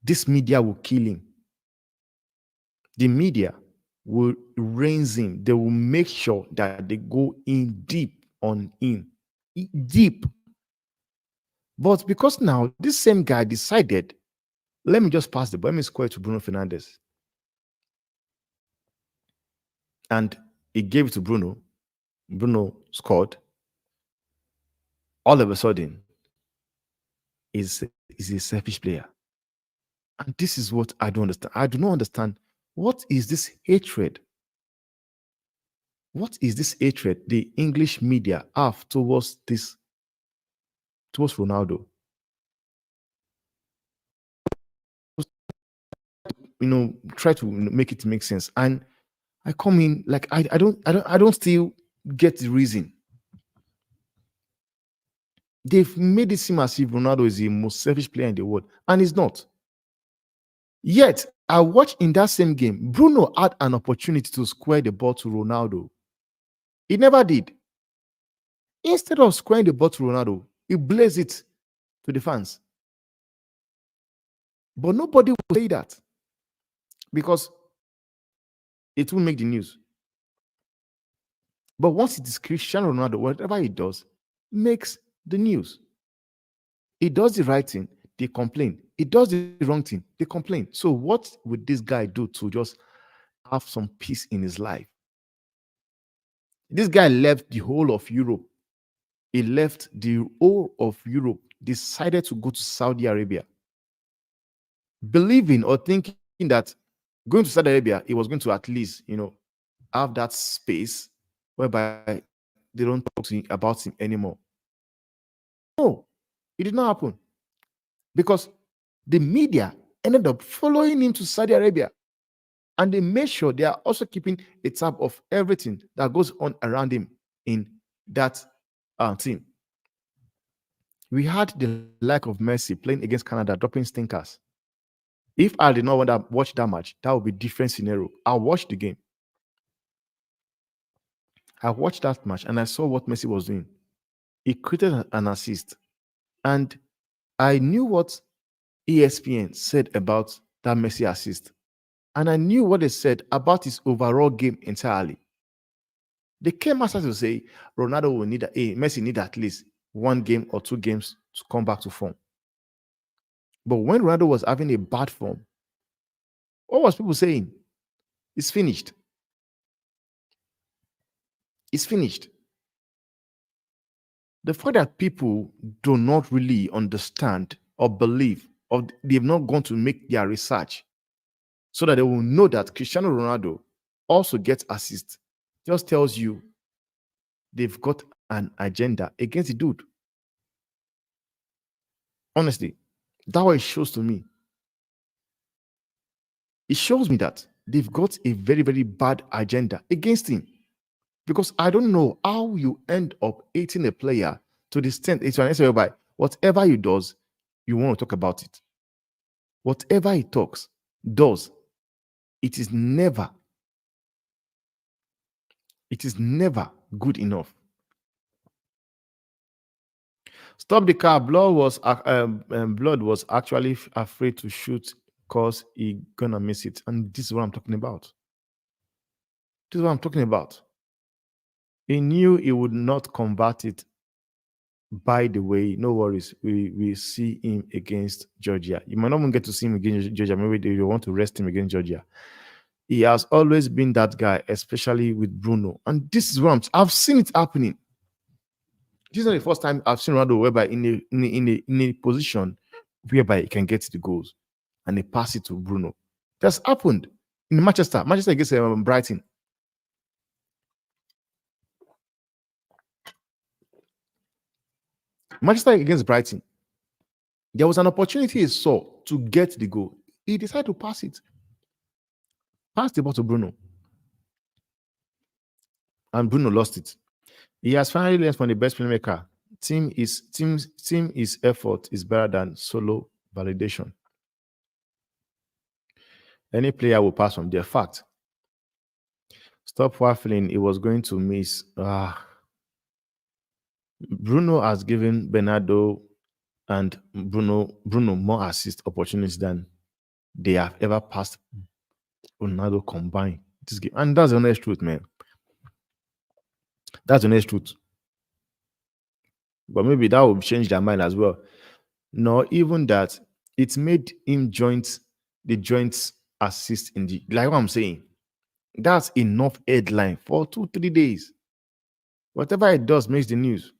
This media will kill him. The media will raise him. They will make sure that they go in deep on him. Deep. But because now this same guy decided, let me just pass the ball, let me square to Bruno Fernandes. And he gave it to Bruno. Bruno scored. All of a sudden, is a selfish player. And this is what I don't understand. I do not understand. What is this hatred? What is this hatred the English media have towards Ronaldo? Try to make it make sense. And I come in like I don't still get the reason. They've made it seem as if Ronaldo is the most selfish player in the world, and he's not. Yet, I watched in that same game, Bruno had an opportunity to square the ball to Ronaldo. He never did. Instead of squaring the ball to Ronaldo, he blazed it to the fans. But nobody will say that because it will make the news. But once it is Cristiano Ronaldo, whatever he does makes the news. He does the right thing, they complain. He does the wrong thing, they complain. So what would this guy do to just have some peace in his life? This guy left the whole of Europe. He left the whole of Europe, decided to go to Saudi Arabia. believing or thinking that going to Saudi Arabia, it was going to at least, have that space whereby they don't talk about him anymore. No, it did not happen because the media ended up following him to Saudi Arabia, and they made sure they are also keeping a tab of everything that goes on around him in that team. We had the like of Messi playing against Canada, dropping stinkers. If I did not want to watch that match, that would be different scenario. I watched the game. I watched that match and I saw what Messi was doing. He created an assist. And I knew what ESPN said about that Messi assist. And I knew what they said about his overall game entirely. They came out to say Ronaldo will need Messi need at least 1 game or 2 games to come back to form. But when Ronaldo was having a bad form, what was people saying? It's finished. It's finished. The fact that people do not really understand or believe, or they've not gone to make their research so that they will know that Cristiano Ronaldo also gets assists, just tells you they've got an agenda against the dude. Honestly, that's what it shows to me. It shows me that they've got a very, very bad agenda against him. Because I don't know how you end up hating a player to the extent it's an whereby whatever he does, you want to talk about it. Whatever he does, it is never good enough. Stop the car. Blood was actually afraid to shoot because he gonna miss it. And this is what I'm talking about. This is what I'm talking about. He knew he would not convert it. By the way, no worries. We see him against Georgia. You might not even get to see him against Georgia. Maybe they want to rest him against Georgia. He has always been that guy, especially with Bruno. And this is what I've seen it happening. This is not the first time I've seen Ronaldo whereby in a position whereby he can get the goals and they pass it to Bruno. That's happened in Manchester against Brighton. Manchester against Brighton. There was an opportunity he saw to get the goal. He decided to pass it. Pass the ball to Bruno. And Bruno lost it. He has finally learned from the best playmaker. Team is effort is better than solo validation. Any player will pass from their fact. Stop waffling. He was going to miss. Bruno has given Bernardo and Bruno more assist opportunities than they have ever passed Ronaldo combined this game. And that's the honest truth, man. That's the honest truth. But maybe that will change their mind as well. No, even that, it made him the joints assist in the, like what I'm saying. That's enough headline for 2-3 days. Whatever it does makes the news.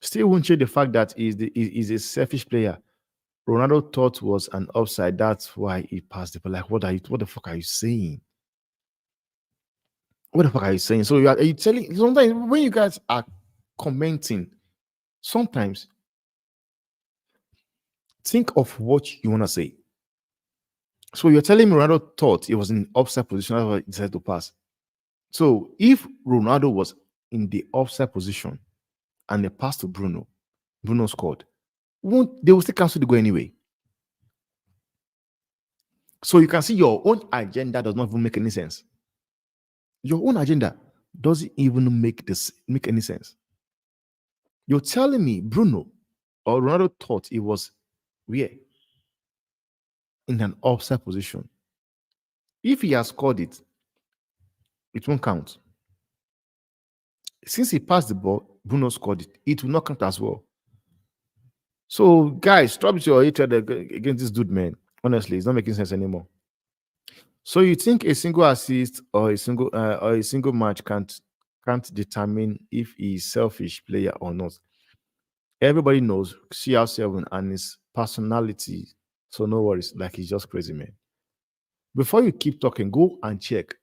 Still won't change the fact that he's a selfish player. Ronaldo thought was an offside. That's why he passed the ball. Like, what the fuck are you saying? What the fuck are you saying? So are you telling sometimes when you guys are commenting, sometimes think of what you want to say. So you're telling me Ronaldo thought he was in offside position, that's why he decided to pass. So if Ronaldo was in the offside position and they passed to Bruno scored, they will still cancel the goal anyway. So you can see your own agenda does not even make any sense. Your own agenda doesn't even make any sense. You're telling me Bruno or Ronaldo thought it was where? In an offside position. If he has scored it, it won't count. Since he passed the ball, Bruno scored it. It will not count as well. So, guys, stop your hatred against this dude, man. Honestly, it's not making sense anymore. So, you think a single assist or a single match can't determine if he's selfish player or not? Everybody knows CR7 and his personality So no worries. Like he's just crazy, man. Before you keep talking, go and check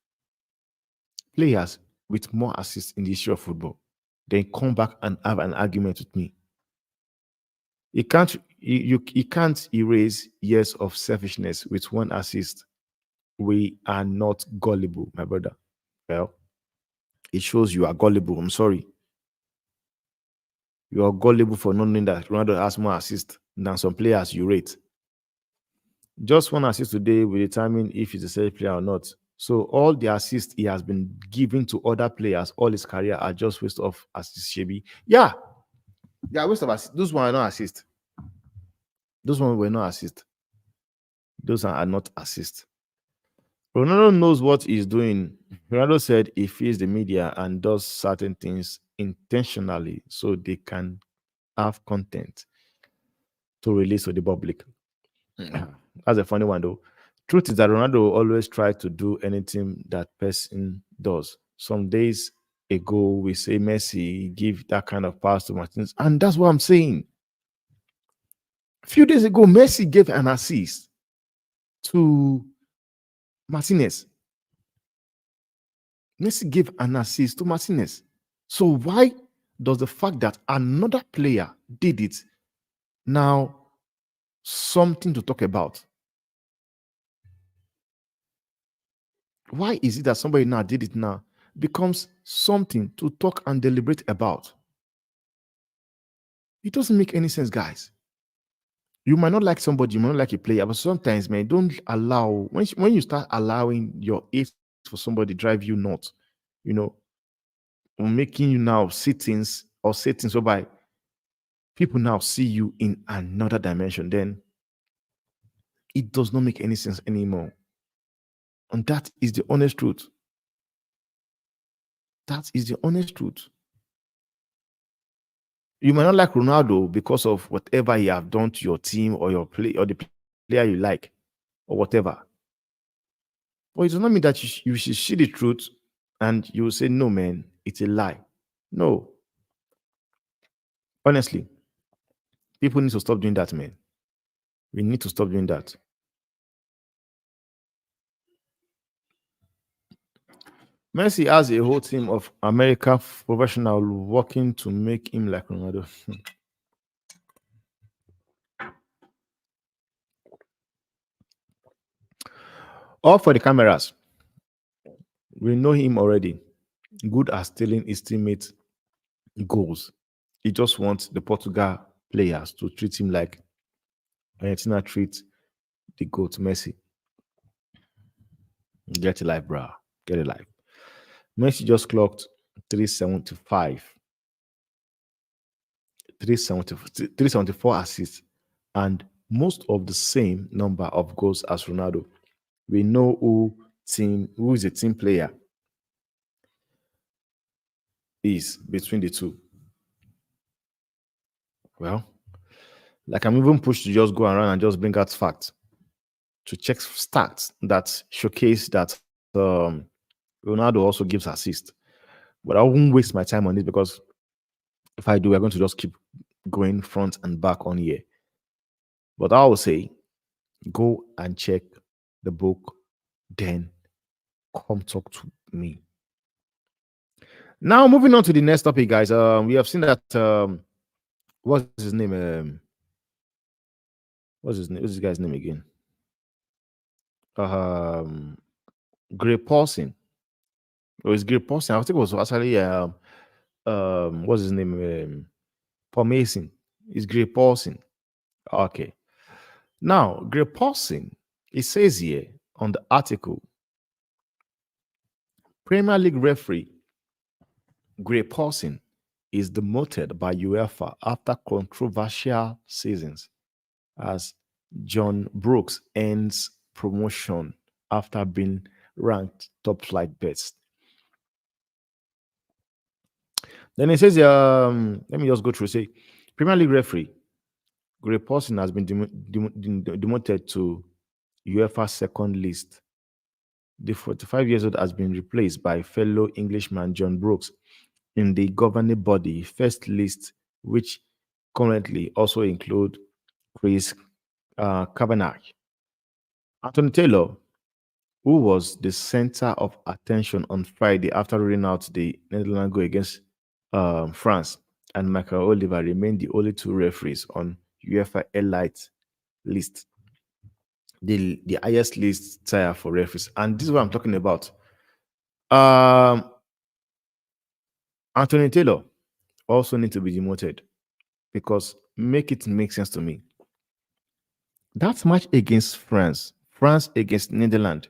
players with more assists in the history of football. Then come back and have an argument with me. You can't erase years of selfishness with one assist. We are not gullible, my brother. Well, it shows you are gullible. I'm sorry. You are gullible for not knowing that Ronaldo has more assists than some players you rate. Just one assist today will determine if he's a self player or not. So all the assists he has been giving to other players all his career are just waste of assist, Shebi. Yeah, waste of assist. Those one are not assist. Those one were not assist. Those are not assist. Ronaldo knows what he's doing. Ronaldo said he feeds the media and does certain things intentionally so they can have content to release to the public. That's a funny one though. Truth is that Ronaldo always tries to do anything that person does. Some days ago, we say Messi give that kind of pass to Martinez, and that's what I'm saying. A few days ago, Messi gave an assist to Martinez. Messi gave an assist to Martinez. So why does the fact that another player did it now something to talk about? Why is it that somebody now did it now becomes something to talk and deliberate about? It doesn't make any sense, guys. You might not like somebody, you might not like a player, but sometimes, man, don't allow when you start allowing your hate for somebody drive you nuts, you know, making you now see things or say things whereby people now see you in another dimension, then it does not make any sense anymore. And that is the honest truth. That is the honest truth. You might not like Ronaldo because of whatever he have done to your team or your play or the player you like or whatever. But it does not mean that you should see the truth and you will say, no, man, it's a lie. No. Honestly, people need to stop doing that, man. We need to stop doing that. Messi has a whole team of American professionals working to make him like Ronaldo. All for the cameras. We know him already. Good at stealing his teammates' goals. He just wants the Portugal players to treat him like Argentina treats the GOAT Messi. Get a life, bro. Get a life. Messi just clocked 375, 370, 374 assists, and most of the same number of goals as Ronaldo. We know who is a team player is between the two. Well, like I'm even pushed to just go around and just bring out facts to check stats that showcase that Ronaldo also gives assist. But I won't waste my time on it because if I do, we're going to just keep going front and back on here. But I will say, go and check the book, then come talk to me. Now, moving on to the next topic, guys. We have seen that what's his name? What's his name? What's this guy's name again? Um, Gray Paulson. Oh, it's Gray Paulson. I think it was actually what's his name? Paul Mason. It's Gray Paulson. Okay. Now, Gray Paulson, it says here on the article, Premier League referee Gray Paulson is demoted by UEFA after controversial seasons as John Brooks ends promotion after being ranked top flight best. Then it says, let me just go through. Say, Premier League referee Gray Paulson has been demoted to UEFA second list. The 45 years old has been replaced by fellow Englishman John Brooks in the governing body first list, which currently also include Chris Kavanagh. Anthony Taylor, who was the center of attention on Friday after ruling out the Netherlands goal against France, and Michael Oliver remained the only two referees on UEFA Elite list, the highest list tier for referees. And this is what I'm talking about. Um, Anthony Taylor also need to be demoted because make it make sense to me. That match against France, France against Netherlands,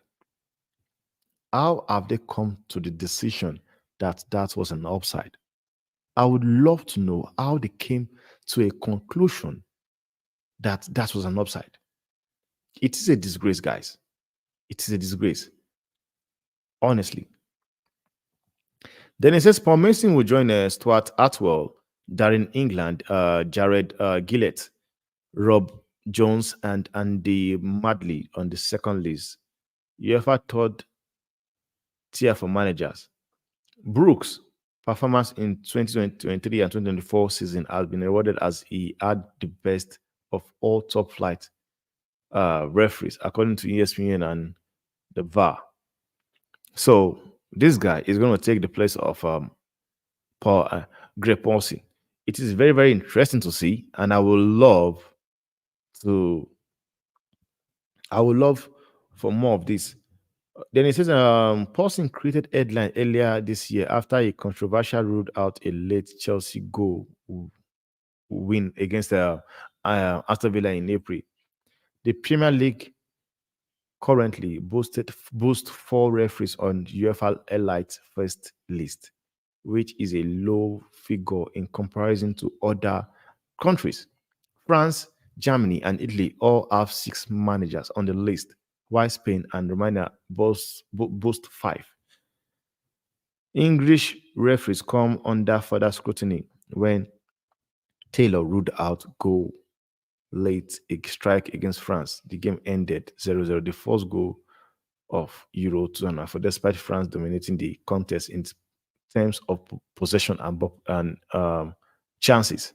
how have they come to the decision that that was an offside? I would love to know how they came to a conclusion that that was an offside. It is a disgrace, guys. It is a disgrace, honestly. Then it says Paul Mason will join Stuart Atwell, Darren England, Jared Gillett, Rob Jones, and Andy Madley on the second list. UEFA third tier for managers. Brooks' performance in 2023 and 2024 season has been awarded as he had the best of all top flight referees, according to ESPN and the VAR. So this guy is going to take the place of Paul Greg Paulson. It is very, very interesting to see, and to, I would love for more of this. Then it says Paulson created headline earlier this year after a controversial ruled out a late Chelsea goal win against Aston Villa in April. The Premier League currently boasts four referees on UEFA Elite first list, which is a low figure in comparison to other countries. France, Germany, and Italy all have six managers on the list, while Spain and Romania boast five. English referees come under further scrutiny when Taylor ruled out goal late a strike against France. The game ended 0-0. The first goal of Euro 2004, despite France dominating the contest in terms of possession and chances.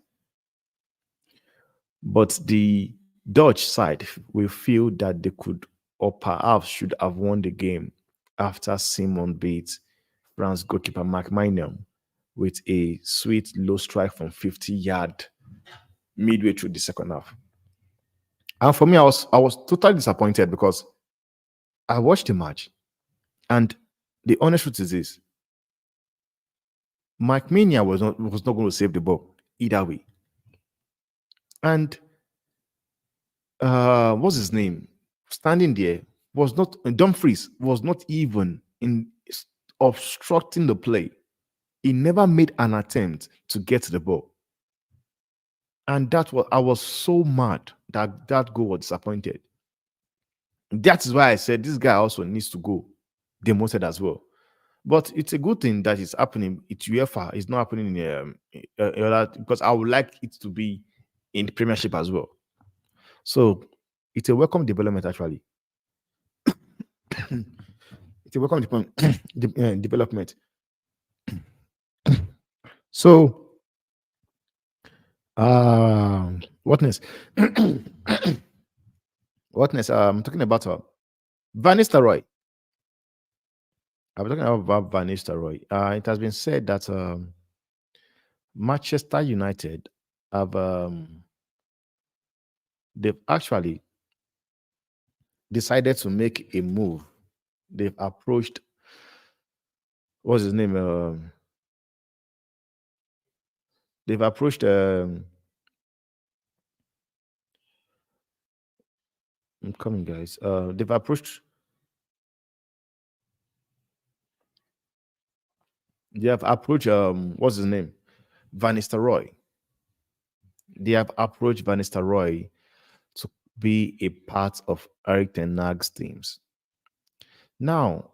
But the Dutch side will feel that they could or perhaps should have won the game after Simon beat France goalkeeper Mark Minam with a sweet low strike from 50-yard midway through the second half. And for me, I was totally disappointed because I watched the match, and the honest truth is this: Mike Mania was not going to save the ball either way. And what's his name? Standing there was not Dumfries was not even in obstructing the play. He never made an attempt to get the ball. And that's what I was so mad that that goal was disappointed. That is why I said this guy also needs to go demoted as well. But it's a good thing that it's happening. It's UEFA. It's not happening in because I would like it to be in the Premiership as well. So it's a welcome development actually. It's a welcome development. So what next? What next? I'm talking about Van Nistelrooy. I'm talking about Van Nistelrooy. It has been said that Manchester United have they've actually decided to make a move. They've approached what's his name? They've approached I'm coming, guys. They have approached what's his name? Van Nistelrooy. They have approached Van Nistelrooy to be a part of Eric Ten Hag's teams. Now,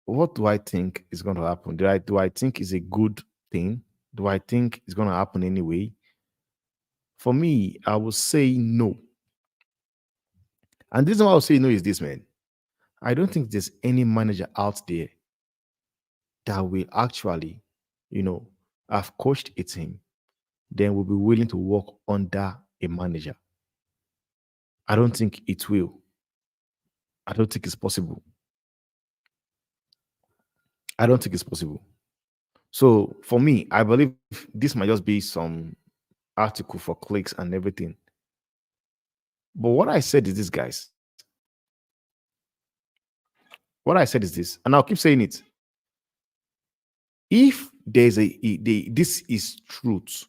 what do I think is going to happen? Do I think is a good thing? Do I think it's going to happen anyway? For me, I will say no. And the reason why I will say no is this, man. I don't think there's any manager out there that will actually, have coached a team, then will be willing to work under a manager. I don't think it will. I don't think it's possible. I don't think it's possible. So for me, I believe this might just be some article for clicks and everything. But what I said is this, guys. What I said is this, and I'll keep saying it. If there's this is truth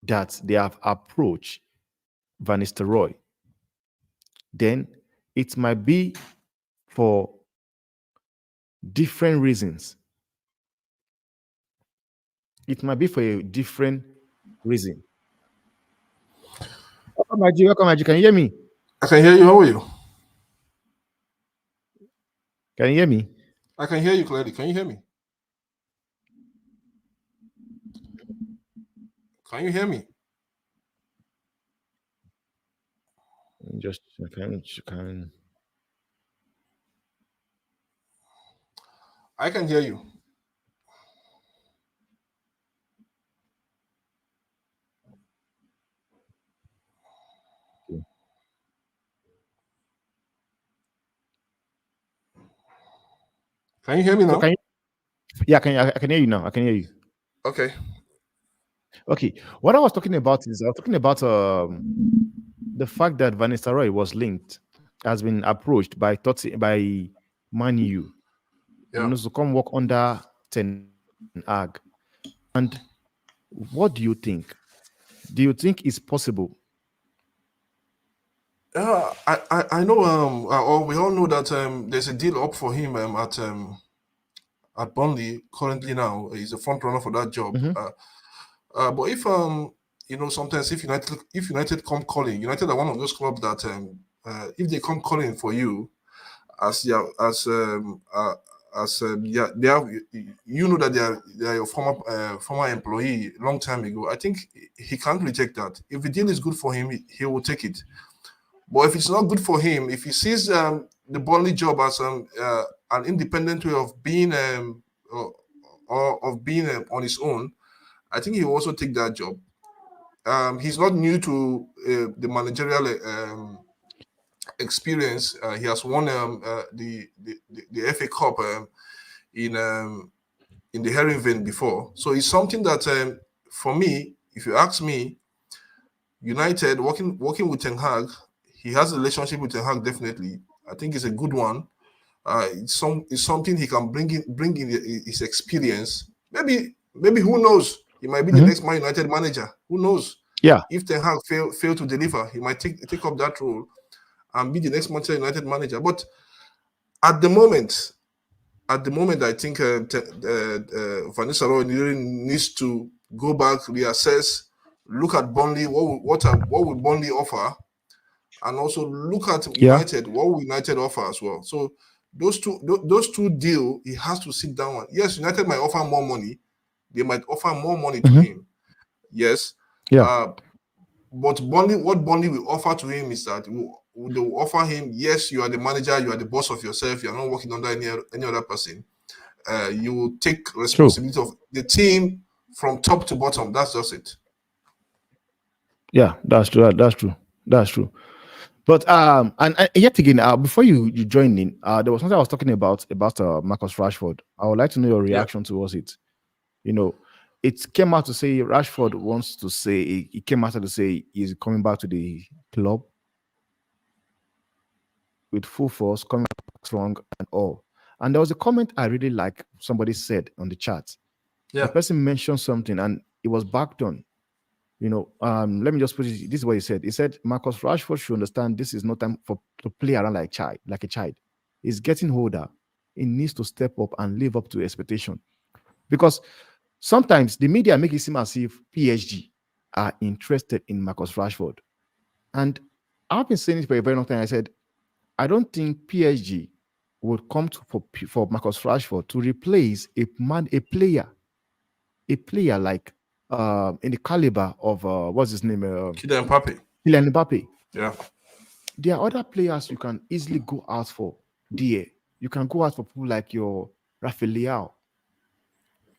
that they have approached Van Nistelrooy, then it might be for different reasons. It might be for a different reason. Welcome, Aji. Welcome, Aji. Can you hear me? I can hear you. How are you? Can you hear me? I can hear you clearly. Can you hear me? Can you hear me? Just can. I can hear you. Can you hear me So now? can you? Yeah, I can hear you now. I can hear you. Okay. Okay. What I was talking about is I was talking about the fact that Van Nistelrooy was linked, has been approached by Man U, Yeah. to come work under Ten Hag. And what do you think? Do you think it's possible? I know. We all know that there's a deal up for him at Burnley currently now. He's a front runner for that job. Mm-hmm. But if sometimes if United come calling, United are one of those clubs that if they come calling for you as yeah yeah, they have, that they are your former employee long time ago. I think he can't reject that. If the deal is good for him, he will take it. But if it's not good for him, if he sees the Burnley job as an independent way of being or of being on his own, I think he will also take that job. He's not new to the managerial experience. He has won the FA Cup in um, in the Herenveen before, so it's something that for me, if you ask me, United working with Ten Hag, he has a relationship with Ten Hag definitely. I think it's a good one. It's something he can bring in his experience. Maybe who knows? He might be the Mm-hmm. next Man United manager. Who knows? Yeah. If Ten Hag fail to deliver, he might take up that role and be the next Manchester United manager. But at the moment, I think Van Nistelrooy really needs to go back, reassess, look at Burnley. What will Burnley offer, and also look at Yeah. United. What will United offer as well? So those two deal. He has to sit down. Yes, United might offer more money. They might offer more money to Mm-hmm. him. Yes, Yeah. uh, but what Burnley will offer to him is that they will offer him. Yes, you are the manager. You are the boss of yourself. You are not working under any other person. You will take True. responsibility of the team from top to bottom. That's just it. Yeah, that's true. That's true. That's true. But and yet again, before you join in, there was something I was talking about Marcus Rashford. I would like to know your Yeah, reaction towards it. You know, it came out to say Rashford wants to say he came out to say he's coming back to the club with full force, coming back strong and all. And there was a comment I really like. Somebody said on the chat. The yeah. person mentioned something and it was backed on. Let me just put it. This is what he said. He said Marcus Rashford should understand this is not time for to play around like a child. He's getting older. He needs to step up and live up to expectation. Because sometimes the media make it seem as if PSG are interested in Marcus Rashford. And I've been saying it for a very long time. I said, I don't think PSG would come for Marcus Rashford to replace a player like in the caliber of what's his name, Kylian Mbappe. Kylian Mbappe. Yeah, There are other players you can easily go out for. There, you can go out for people like your Rafael,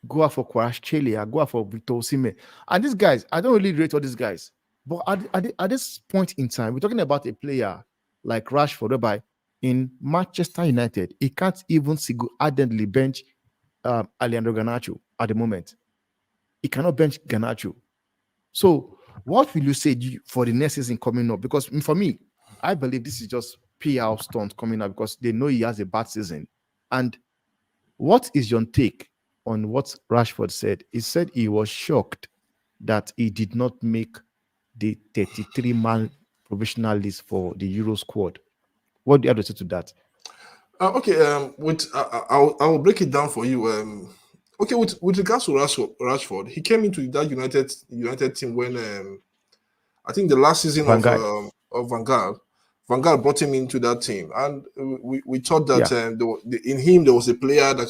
go out for Kvaratskhelia, go out for Victor Osimhen. And these guys, I don't really rate all these guys. But at this point in time, we're talking about a player like Rashford, whereby in Manchester United, he can't even ardently bench Alejandro Garnacho at the moment. He cannot bench Garnacho. So, what will you say for the next season coming up? Because for me, I believe this is just PR stunt coming up because they know he has a bad season. And what is your take on what Rashford said? He said he was shocked that he did not make the 33-man provisional list for the Euro squad. What do you have to say to that? Okay, I will break it down for you. Okay, with regards to Rashford, he came into that United team when I think the last season Vanguard. of Vanguard brought him into that team, and we thought that Yeah. in him there was a player that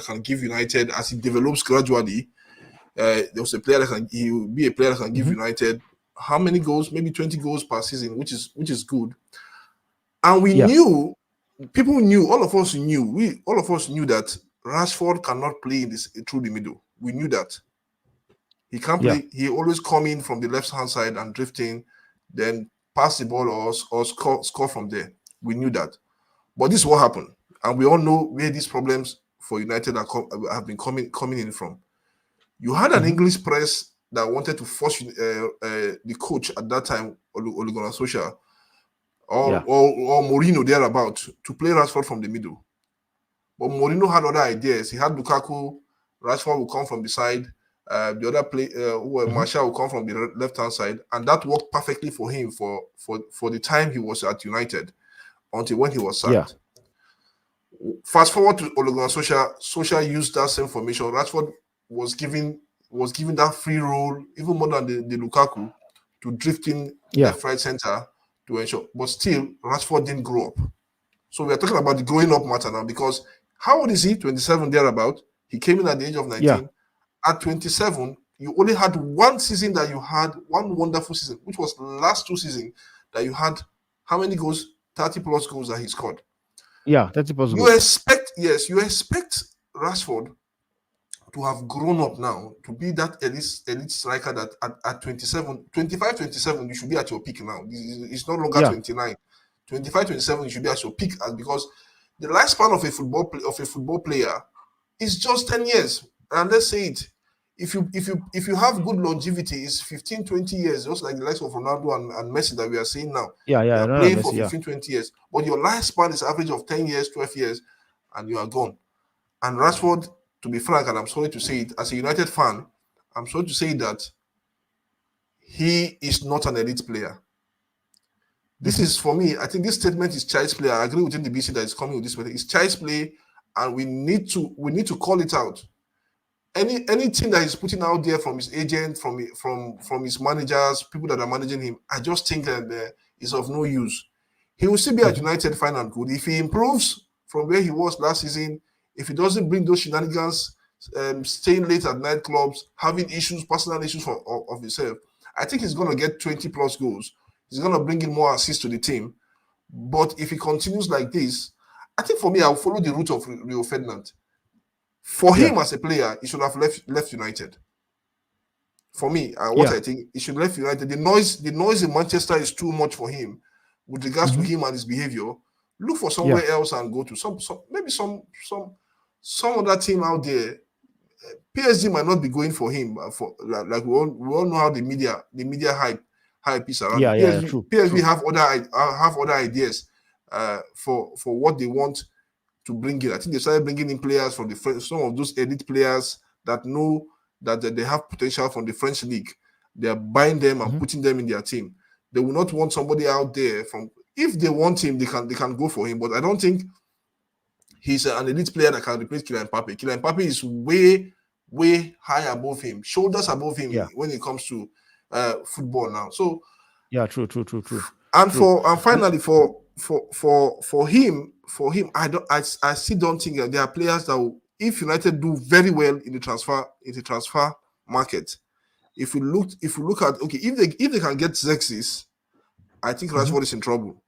can give United as he develops gradually. There was a player he will be a player that can give United how many goals? Maybe 20 goals per season, which is good. And we Yeah. knew, people knew, all of us knew that Rashford cannot play in this through the middle. We knew that he can't Yeah. play. He always come in from the left hand side and drifting, then pass the ball or score from there. We knew that, but this is what happened, and we all know where these problems for United have been coming in from. You had an English press that wanted to force the coach at that time, Ole Gunnar Solskjaer, or Mourinho thereabout, to play Rashford from the middle. But Mourinho had other ideas. He had Lukaku, Rashford will come from the side, the other Martial will come from the left-hand side, and that worked perfectly for him for the time he was at United, until when he was sacked. Fast forward to Ole Gunnar Solskjaer. Solskjaer used that same formation. Rashford was given that free role, even more than the Lukaku, to drift in left, right, center to ensure. But still, Rashford didn't grow up. So we are talking about the growing up matter now, because how old is he? 27 thereabout. He came in at the age of 19. Yeah. At 27, you only had one season that you had, one wonderful season, which was the last 2 seasons that you had how many goals? 30 plus goals that he scored. Yeah, 30 plus You goals. you expect Rashford to have grown up now, to be that elite striker that at 27, 25, 27, you should be at your peak now. It's no longer 29. 25, 27, you should be at your peak, because the lifespan of a football player is just 10 years. And let's say it, if you have good longevity, it's 15, 20 years, just like the likes of Ronaldo and Messi that we are seeing now. They are playing for 15, 20 years. But your lifespan is average of 10 years, 12 years, and you are gone. And Rashford, to be frank, and I'm sorry to say it, as a United fan, I'm sorry to say that he is not an elite player. This is, for me, I think this statement is child's play. I agree with NDBC that is coming with this statement. It's child's play, and we need to call it out. Anything that he's putting out there from his agent, from his managers, people that are managing him, I just think that is of no use. He will still be at United fine and good. If he improves from where he was last season, if he doesn't bring those shenanigans, staying late at nightclubs, having issues, personal issues of himself, I think he's going to get 20 plus goals. He's going to bring in more assists to the team. But if he continues like this, I think for me, I'll follow the route of Rio Ferdinand. For him as a player, he should have left United. For me, I think, he should have left United. The noise in Manchester is too much for him with regards to him and his behavior. Look for somewhere else and go to maybe some other team out there. PSG might not be going for him. Like we all know how the media hype is around. PSG have other ideas for what they want to bring in. I think they started bringing in players from some of those elite players that know that they have potential from the French league. They are buying them and putting them in their team. They will not want somebody out there from. If they want him, they can go for him. But I don't think he's an elite player that can replace Kylian Mbappe. Kylian Mbappe is way high above him, shoulders above him when it comes to football now. So true. And finally for him, I still don't think that there are players that will, if United do very well in the transfer market, if we look at if they can get Zexis, I think Rashford is in trouble,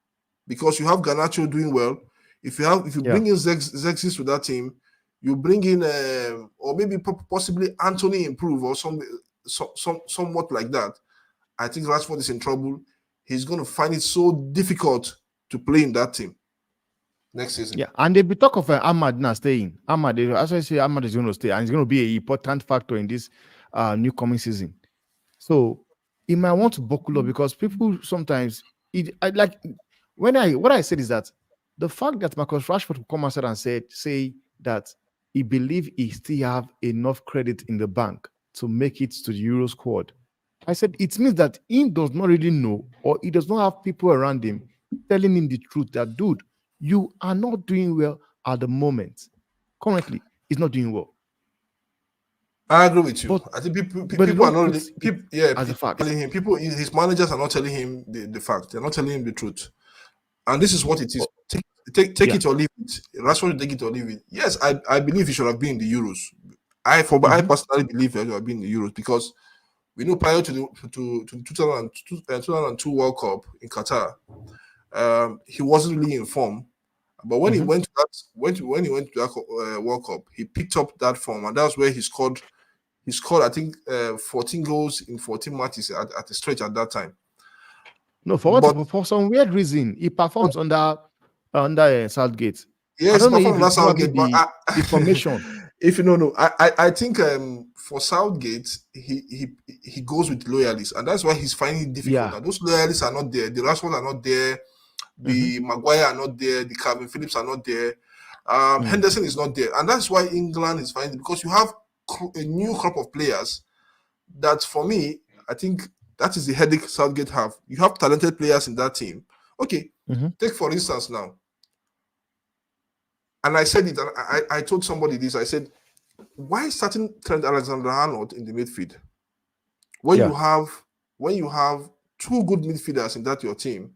because you have Garnacho doing well. If you bring in Zexis to that team, you bring in or maybe possibly Anthony improve or somewhat like that. I think Rashford is in trouble. He's going to find it so difficult to play in that team next season. Yeah, and they be talk of Ahmad now staying. Ahmad, they actually say Ahmad is going to stay, and he's going to be an important factor in this new coming season. So he might want to buckle up because people sometimes what I said is that the fact that Marcus Rashford will come outside and say that he believe he still have enough credit in the bank to make it to the Euro squad. I said it means that he does not really know, or he does not have people around him telling him the truth that, dude, you are not doing well at the moment. Currently, he's not doing well. I agree with you. But I think people they are don't not put really, it people, yeah, as a fact. telling him, people, his managers are not telling him the fact. They're not telling him the truth. And this is what it is. Take Yeah. it or leave it. Rashford, take it or leave it. Yes, I believe he should have been in the Euros. I personally believe he should have been in the Euros because we know prior to the 2002 World Cup in Qatar, he wasn't really in form. But when he went to that World Cup, he picked up that form, and that's where he scored. He scored, I think, 14 goals in 14 matches at a stretch at that time. No, for some weird reason, he performs under Southgate. Yes, I don't know if performed it's that probably Southgate, but the formation. if you know, I think for Southgate, he goes with loyalists, and that's why he's finding it difficult. Yeah. Now, those loyalists are not there. The Rashford are not there. The Maguire are not there. The Calvin Phillips are not there. Henderson is not there, and that's why England is finding, because you have a new crop of players. That, for me, I think that is the headache Southgate have. You have talented players in that team. Okay, take for instance now. And I said it, and I told somebody this. I said, why starting Trent Alexander-Arnold in the midfield when you have two good midfielders in that your team,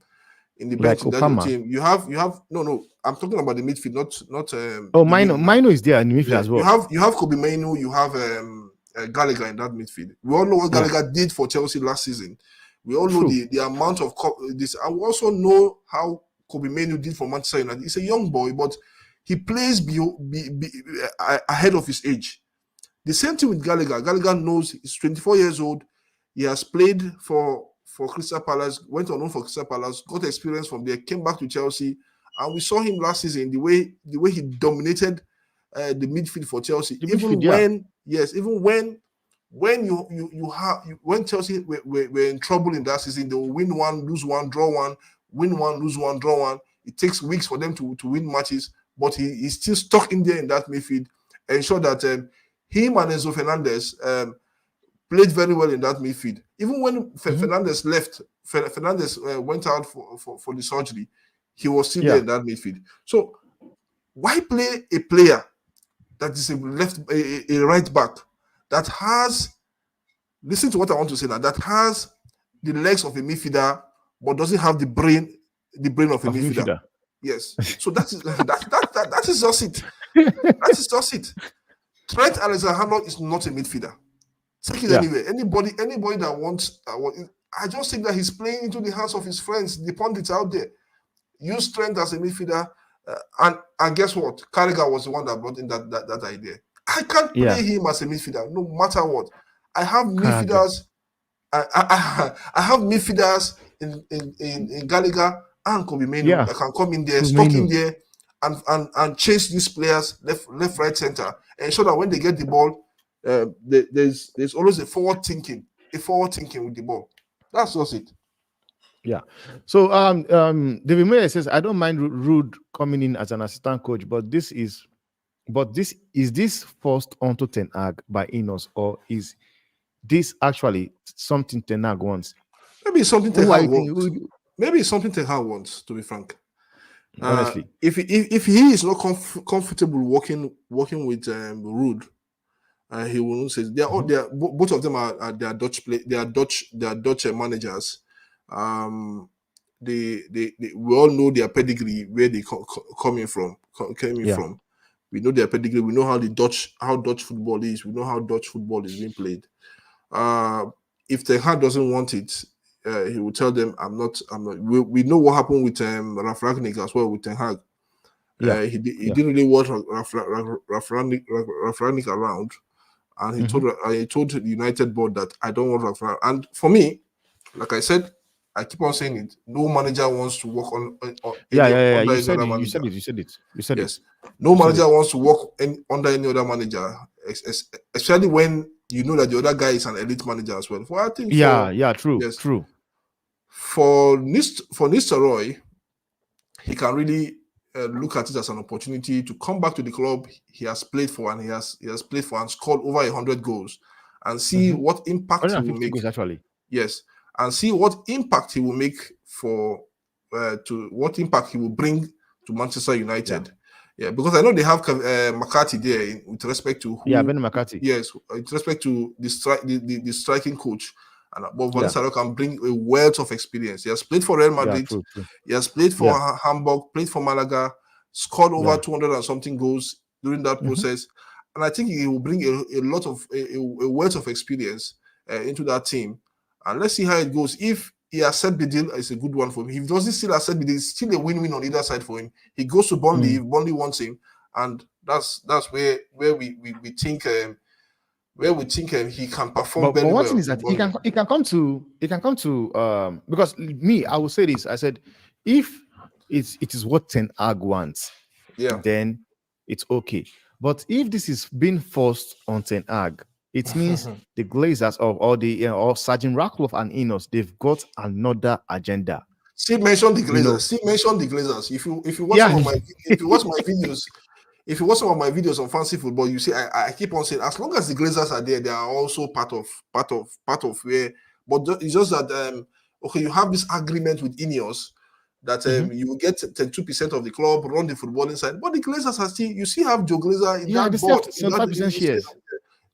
in the bench Like in that your Opama. team? You have no. I'm talking about the midfield, not Oh, the wing now. Mino is there in the midfield Yeah, as well. you have Kobe Mainoo, you have Gallagher in that midfield. We all know what Gallagher did for Chelsea last season. We all know the amount of this. I also know how Kobe Mainoo did for Manchester United. He's a young boy, but he plays ahead of his age. The same thing with Gallagher. Gallagher knows he's 24 years old. He has played for Crystal Palace, went on loan for Crystal Palace, got experience from there, came back to Chelsea, and we saw him last season, the way he dominated the midfield for Chelsea. When Chelsea were in trouble in that season, they will win one, lose one, draw one, win one, lose one, draw one. It takes weeks for them to win matches, but he's still stuck in there in that midfield, ensure that him and Enzo Fernandez played very well in that midfield. Even when Fernandez left, Fernandez went out for the surgery, he was still there in that midfield. So why play a player that is a right back that has, listen to what I want to say now, that has the legs of a midfielder but doesn't have the brain of a midfielder? Yes. So that is just it. That is just it. Trent Alexander-Arnold is not a midfielder. Take it anyway. Anybody that wants, I just think that he's playing into the hands of his friends, the pundits out there. Use Trent as a midfielder, and guess what? Carragher was the one that brought in that idea. I can't play him as a midfielder, no matter what. I have midfielders. I have midfielders in Gallagher and Kobe Mainoo that can come in there, stuck in there, and chase these players left, right, center, and ensure that when they get the ball, there's always a forward thinking with the ball. That's just it. Yeah. So David Moyes says, I don't mind Ruud coming in as an assistant coach, but this is this forced onto Ten Hag by Ineos, or is this actually something Ten Hag wants? Maybe it's something Ten Hag wants. Maybe it's something Ten Hag wants, to be frank. Honestly, if he is not comfortable working with Ruud, he will not say both of them are Dutch managers. We all know their pedigree, where they came from. We know their pedigree. We know how Dutch football is. We know how Dutch football is being played. If Ten Hag doesn't want it, he will tell them, I'm not. We know what happened with Ralf Rangnick as well with Ten Hag. He didn't really want Ralf Rangnick around, and he told the United board that I don't want Ralf Rangnick. And for me, Like I said, I keep on saying it. No manager wants to work on Yeah, any yeah, yeah. under You any said other it. You manager. said it. You said it. You said it. Yes, no You said manager it. wants to work under any other manager, especially when you know that the other guy is an elite manager as well. For I think Yeah, for yeah. True, yes, true. for Nistelrooy, he can really look at it as an opportunity to come back to the club he has played for, and he has played for and scored over 100 goals, and see Mm-hmm. what impact he will 150 make. goals actually. Yes, and see what impact he will make for to what impact he will bring to Manchester Yeah, United. Yeah, because I know they have McCarthy there with respect to yeah. who. Ben McCarthy. Yes, with respect to the striking coach, and but Van Yeah, Nistelrooy can bring a wealth of experience. He has played for Real yeah. Madrid, True, true. he has played for Yeah, Hamburg, played for Malaga, scored over yeah. 200 and something goals during that Mm-hmm. process, and I think he will bring a lot of a wealth of experience into that team. And let's see how it goes. If he accepts the deal, it's a good one for him. If he doesn't still accept the deal, it's still a win-win on either side for him. He goes to Burnley Mm. if Burnley wants him, and that's where we think he can perform But very one thing well is in that Burnley. he can come to because me, I will say this. I said if it is what Ten Hag wants, Yeah. then it's okay. But if this is being forced on Ten Hag, it means the Glazers or the or Sergeant Ratcliffe and Ineos, they've got another agenda. Still mention the You Glazers. know, Still mention the Glazers. If you watch some yeah, of my if you watch my videos, if you watch some of my videos on fancy football, you see I keep on saying as long as the Glazers are there, they are also part of where. But it's just that okay, you have this agreement with Ineos that Mhm. you will get 32% of the club, run the football inside. But the Glazers are still you still have Joe Glazer in Yeah, that they still board. have In that 75% you still shares.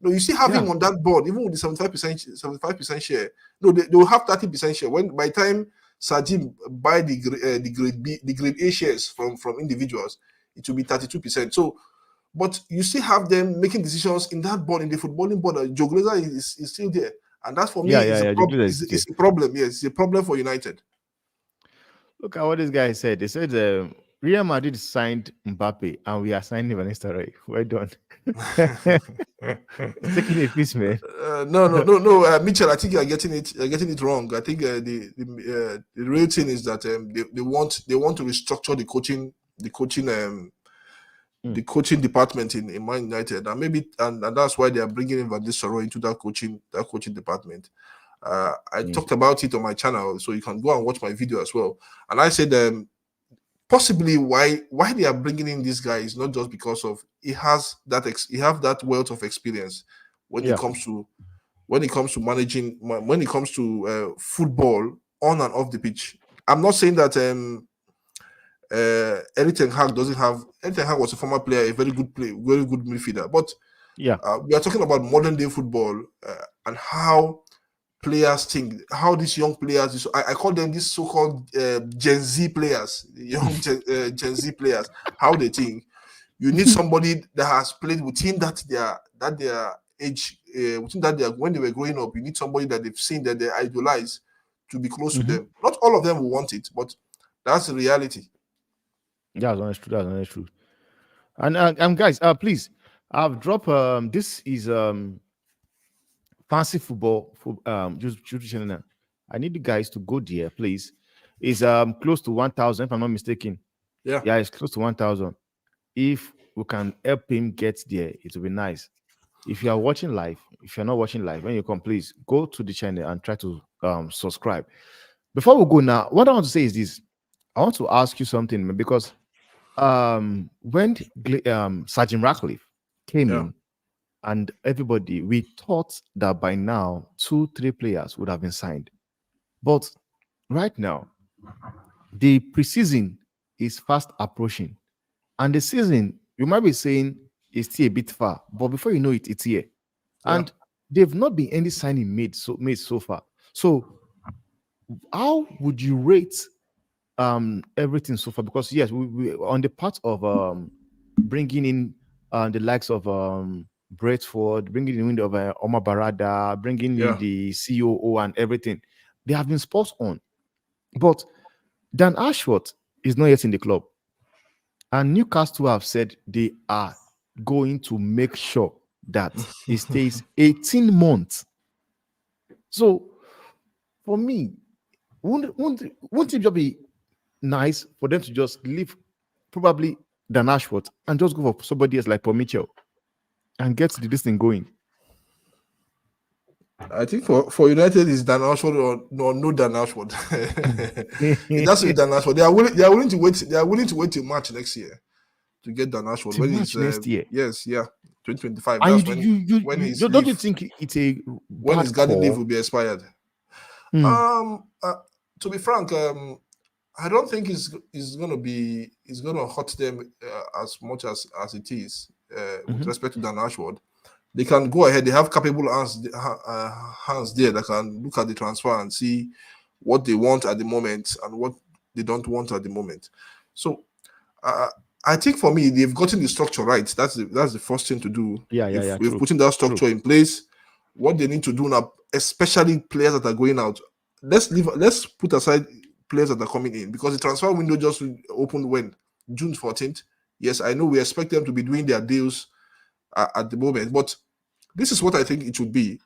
no, you still have Yeah, him on that board, even with the 75% share. No, they will have 30% share. When by the time Sajim buy the grade B, the grade A shares from individuals, it will be 32%. So, but you still have them making decisions in that board, in the footballing board. Joe Glazer is still there, and that for me yeah, yeah, is a yeah. Joe problem. Glazer is there. Is a problem. Yes, it's a problem for United. Look at what this guy said. They said Real Madrid signed Mbappe and we are signing Van Nistelrooy. Well done. It's taking a piece, man. No, Mitchell. I think you're getting it. You're getting it wrong. I think the real thing is that they want to restructure Mm, the coaching department in Man United, and maybe and that's why they are bringing in Van Nistelrooy into that coaching department. I mm. talked about it on my channel, so you can go and watch my video as well. And I said possibly why they are bringing in this guy is not just because of he have that wealth of experience when it Yeah. comes to managing when it comes to football on and off the pitch. I'm not saying that Eric Ten Hag doesn't have. Eric Ten Hag was a former player, a very good midfielder. But Yeah. we are talking about modern day football and how players think, how these young players, I call them these so-called Gen Z players, young Gen Z players, how they think. You need somebody that has played within their age, within that their when they were growing up. You need somebody that they've seen that they idolize to be close to Hmm. them. Not all of them will want it, but that's the reality. That's honest truth. That's honest truth. And guys, please, I've dropped this is fancy football for just YouTube channel now. I need you guys to go there, please. It's close to 1,000 if I'm not mistaken. Yeah. Yeah, it's close to 1,000. If we can help him get there, it will be nice. If you are watching live, if you're not watching live, when you come, please go to the channel and try to subscribe. Before we go now, what I want to say is this. I want to ask you something man, because when Sergeant Ratcliffe came Yeah. in and everybody, we thought that by now 2, 3 players would have been signed. But right now, the preseason is fast approaching. And the season, you might be saying, is still a bit far, but before you know it, it's here. Yeah. And they've not been any signing made so far. So how would you rate everything so far? Because yes, we on the part of bringing in the likes of Bradford, bringing in of Omar Barada, bringing in Yeah. the COO and everything, they have been spot on. But Dan Ashworth is not yet in the club. And Newcastle have said they are going to make sure that he stays 18 months. So for me, won't it just be nice for them to just leave probably Dan Ashworth and just go for somebody else like Paul Mitchell and get this thing going? I think for United is Dan Ashford or no Dan Ashford. It has to be Dan Ashford. They are willing to wait. They are willing to wait till March next year to get Dan Ashford To when he's match next year. yes, yeah, 2025. And That's when his don't you leave, think it's a when his bad garden leave call? will be expired. Hmm. To be frank, I don't think it's gonna hurt them as much as it is with Mhm. respect to Dan Ashford. They can go ahead. They have capable hands there that can look at the transfer and see what they want at the moment and what they don't want at the moment. So uh, I think for me, they've gotten the structure right. That's the first thing to do. Yeah. If True. putting that True. structure in place, what they need to do now, especially players that are going out, let's put aside players that are coming in because the transfer window just opened when June 14th. Yes, I know we expect them to be doing their deals at the moment, but this is what I think it should be.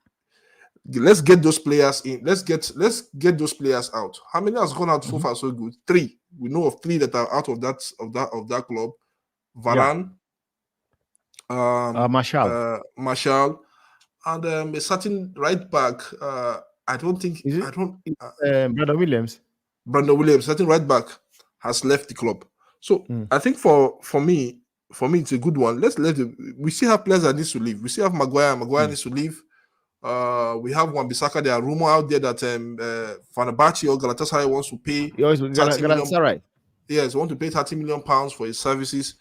Let's get those players in. Let's get those players out. How many has gone out so Mhm. far? So good. Three. We know of three that are out of that club. Yeah. Varane, Marshall. Marshall, and a certain right back. I don't think Is I it don't. Brother Williams? Brandon Williams, certain right back, has left the club. So Mm. I think for me it's a good one. Let's let we still have players that needs to leave. We still have Maguire. Maguire Mm. needs to leave. We have Wan-Bissaka. There are rumor out there that Fenerbahce or Galatasaray wants to pay He always 30 million. Galatasaray. Yes, want to pay 30 million pounds for his services.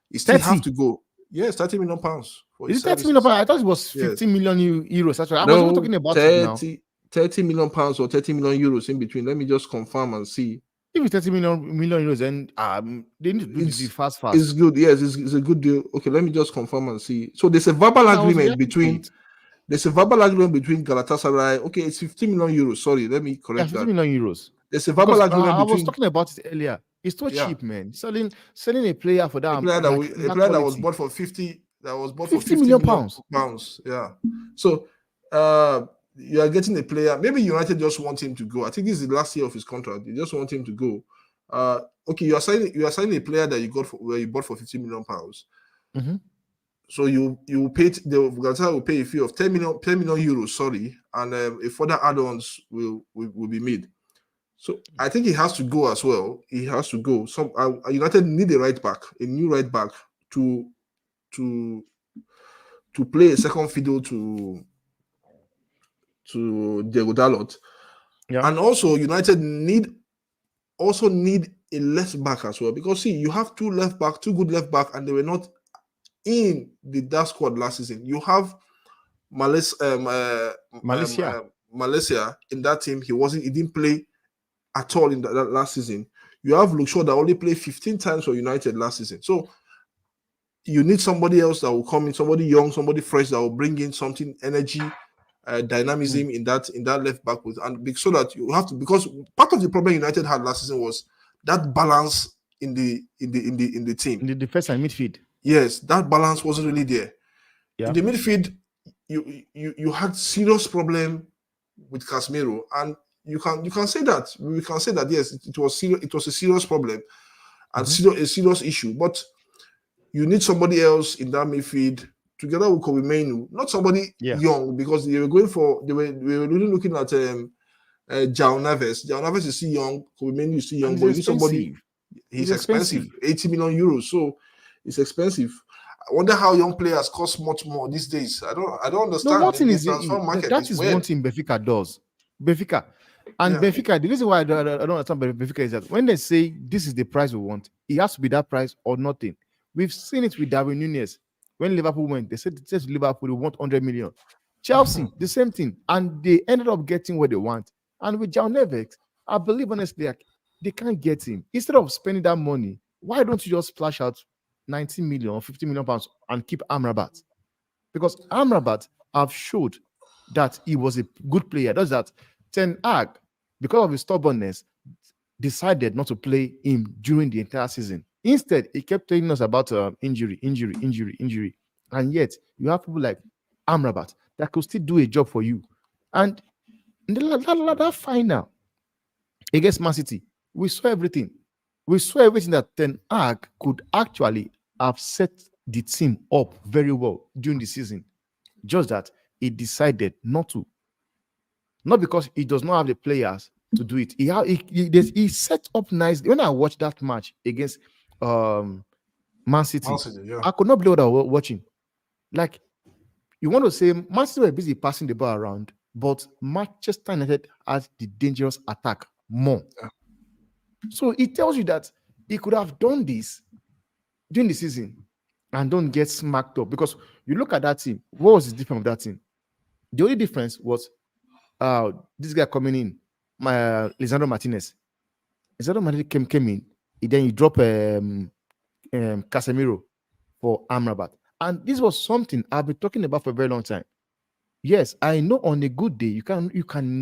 He still have 30. to go. Yes, 30 million pounds for Is his it 30 million services. pounds? I thought it was Yes. 15 million euros. Actually, I was even No, talking about it now. 30 million pounds or 30 million euros in between. Let me just confirm and see. If it's 30 million euros, then they need to do the deal It's fast, it's fast. good. Yes, it's a good deal. Okay, let me just confirm and see. So there's a verbal I was agreement reacting to between it. Galatasaray. Okay, it's 15 million euros. Sorry, let me Yeah, correct 50 that. million euros. There's a verbal Because agreement I was between talking about it earlier. It's too yeah, cheap, man. Selling a player for a that, player that like a that player that was quality. bought for 50 that was bought for 50 50 million million pounds. pounds. Yeah. So you are getting a player. Maybe United just want him to go. I think this is the last year of his contract. They just want him to go. Okay, you are signing a player that you bought for 50 million pounds. Mm-hmm. So you pay the Galatasaray will pay a fee of 10 million euros, sorry, and a further add-ons will be made. So I think he has to go as well. He has to go. Some United need a new right back to to to play a second fiddle to Diego Dalot, Yeah. and also United need a left back as well because see you have two good left back, and they were not in that squad last season. You have Malaysia. Malaysia in that team. He didn't play at all in that last season. You have Luke Shaw that only played 15 times for United last season. So you need somebody else that will come in, somebody young, somebody fresh that will bring in something, energy, Mm. dynamism in that left back with, and so that you have to, because part of the problem United had last season was that balance in the team. In the defense and midfield. Yes, that balance wasn't really there. In Yeah. the midfield, you had serious problem with Casemiro, and you can say that we can say that yes, it was serious. It was a serious problem and Mm-hmm. a serious issue. But you need somebody else in that midfield together with Kobe Mainu, not somebody Yeah. young, because we were really looking at João Neves. João Neves is still young. Kobe Mainu is still And young, it's but you need somebody. expensive. It's He's expensive, expensive. 80 million euros. So it's expensive. I wonder how young players cost much more these days. I don't No, one understand. thing The is transfer market that is is one weird. thing Benfica does. Benfica. And Yeah. Benfica, the reason why I don't understand Benfica is that when they say this is the price we want, it has to be that price or nothing. We've seen it with Darwin Núñez. When Liverpool went, they said to Liverpool they want 100 million. Chelsea, the same thing. And they ended up getting what they want. And with João Neves, I believe honestly, like, they can't get him. Instead of spending that money, why don't you just splash out 90 million or 50 million pounds and keep Amrabat? Because Amrabat have showed that he was a good player. Does that Ten Hag, because of his stubbornness, decided not to play him during the entire season. Instead, he kept telling us about injury, and yet you have people like Amrabat that could still do a job for you. And In that final against Man City, we saw everything. We saw everything that Ten Hag could actually have set the team up very well during the season. Just that he decided not to. Not because he does not have the players to do it. He set up nicely. When I watched that match against um, Man Man City, City, yeah. I could not believe what I was watching. Like, you want to say Man City were busy passing the ball around, but Manchester United has the dangerous attack more. Yeah. So it tells you that he could have done this during the season and don't get smacked up. Because you look at that team, what was the difference of that team? The only difference was this guy coming in, Lisandro Martinez. Lisandro Martinez came in, then you drop Casemiro for Amrabat. And this was something I've been talking about for a very long time. Yes, I know on a good day you can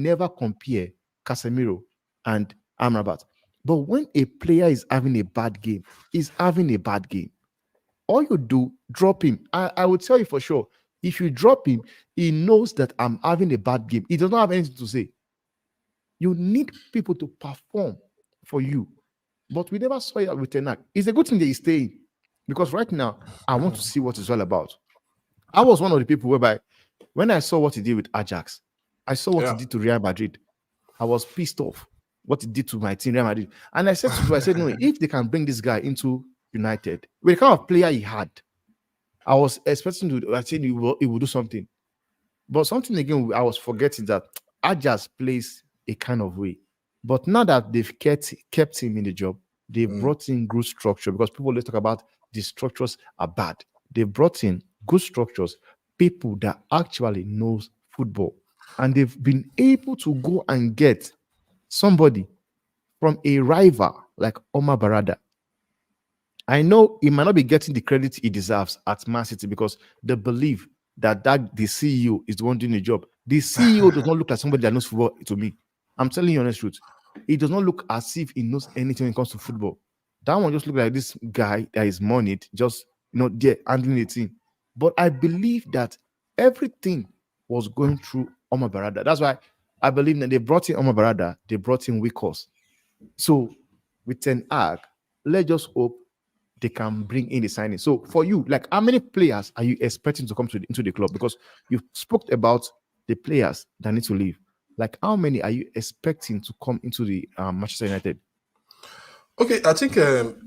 never compare Casemiro and Amrabat. But when a player is having a bad game, he's having a bad game. All you do, drop him. I will tell you for sure. If you drop him, he knows that I'm having a bad game. He does not have anything to say. You need people to perform for you. But we never saw it with Ten Hag. It's a good thing that he's staying. Because right now, I want to see what it's all about. I was one of the people whereby when I saw what he did with Ajax, I saw what he did to Real Madrid. I was pissed off what he did to my team, Real Madrid. And I said to people, I said, no, if they can bring this guy into United, with the kind of player he had, I was expecting to, I said he will do something. But something again, I was forgetting that Ajax plays a kind of way. But now that they've kept him in the job, they've brought in good structure, because people always talk about the structures are bad. They've brought in good structures, people that actually knows football. And they've been able to go and get somebody from a rival like Omar Barada. I know he might not be getting the credit he deserves at Man City because they believe that the CEO is the one doing the job. The CEO does not look like somebody that knows football to me. I'm telling you the honest truth. He does not look as if he knows anything when it comes to football. That one just looks like this guy that is moneyed, just there handling the team. But I believe that everything was going through Omar Barada. That's why I believe that they brought in Omar Barada, they brought in Wikos. So with Ten Hag, let's just hope they can bring in the signing. So for you, like, how many players are you expecting to come into the club? Because you spoke about the players that need to leave. Like, how many are you expecting to come into the Manchester United? Okay, I think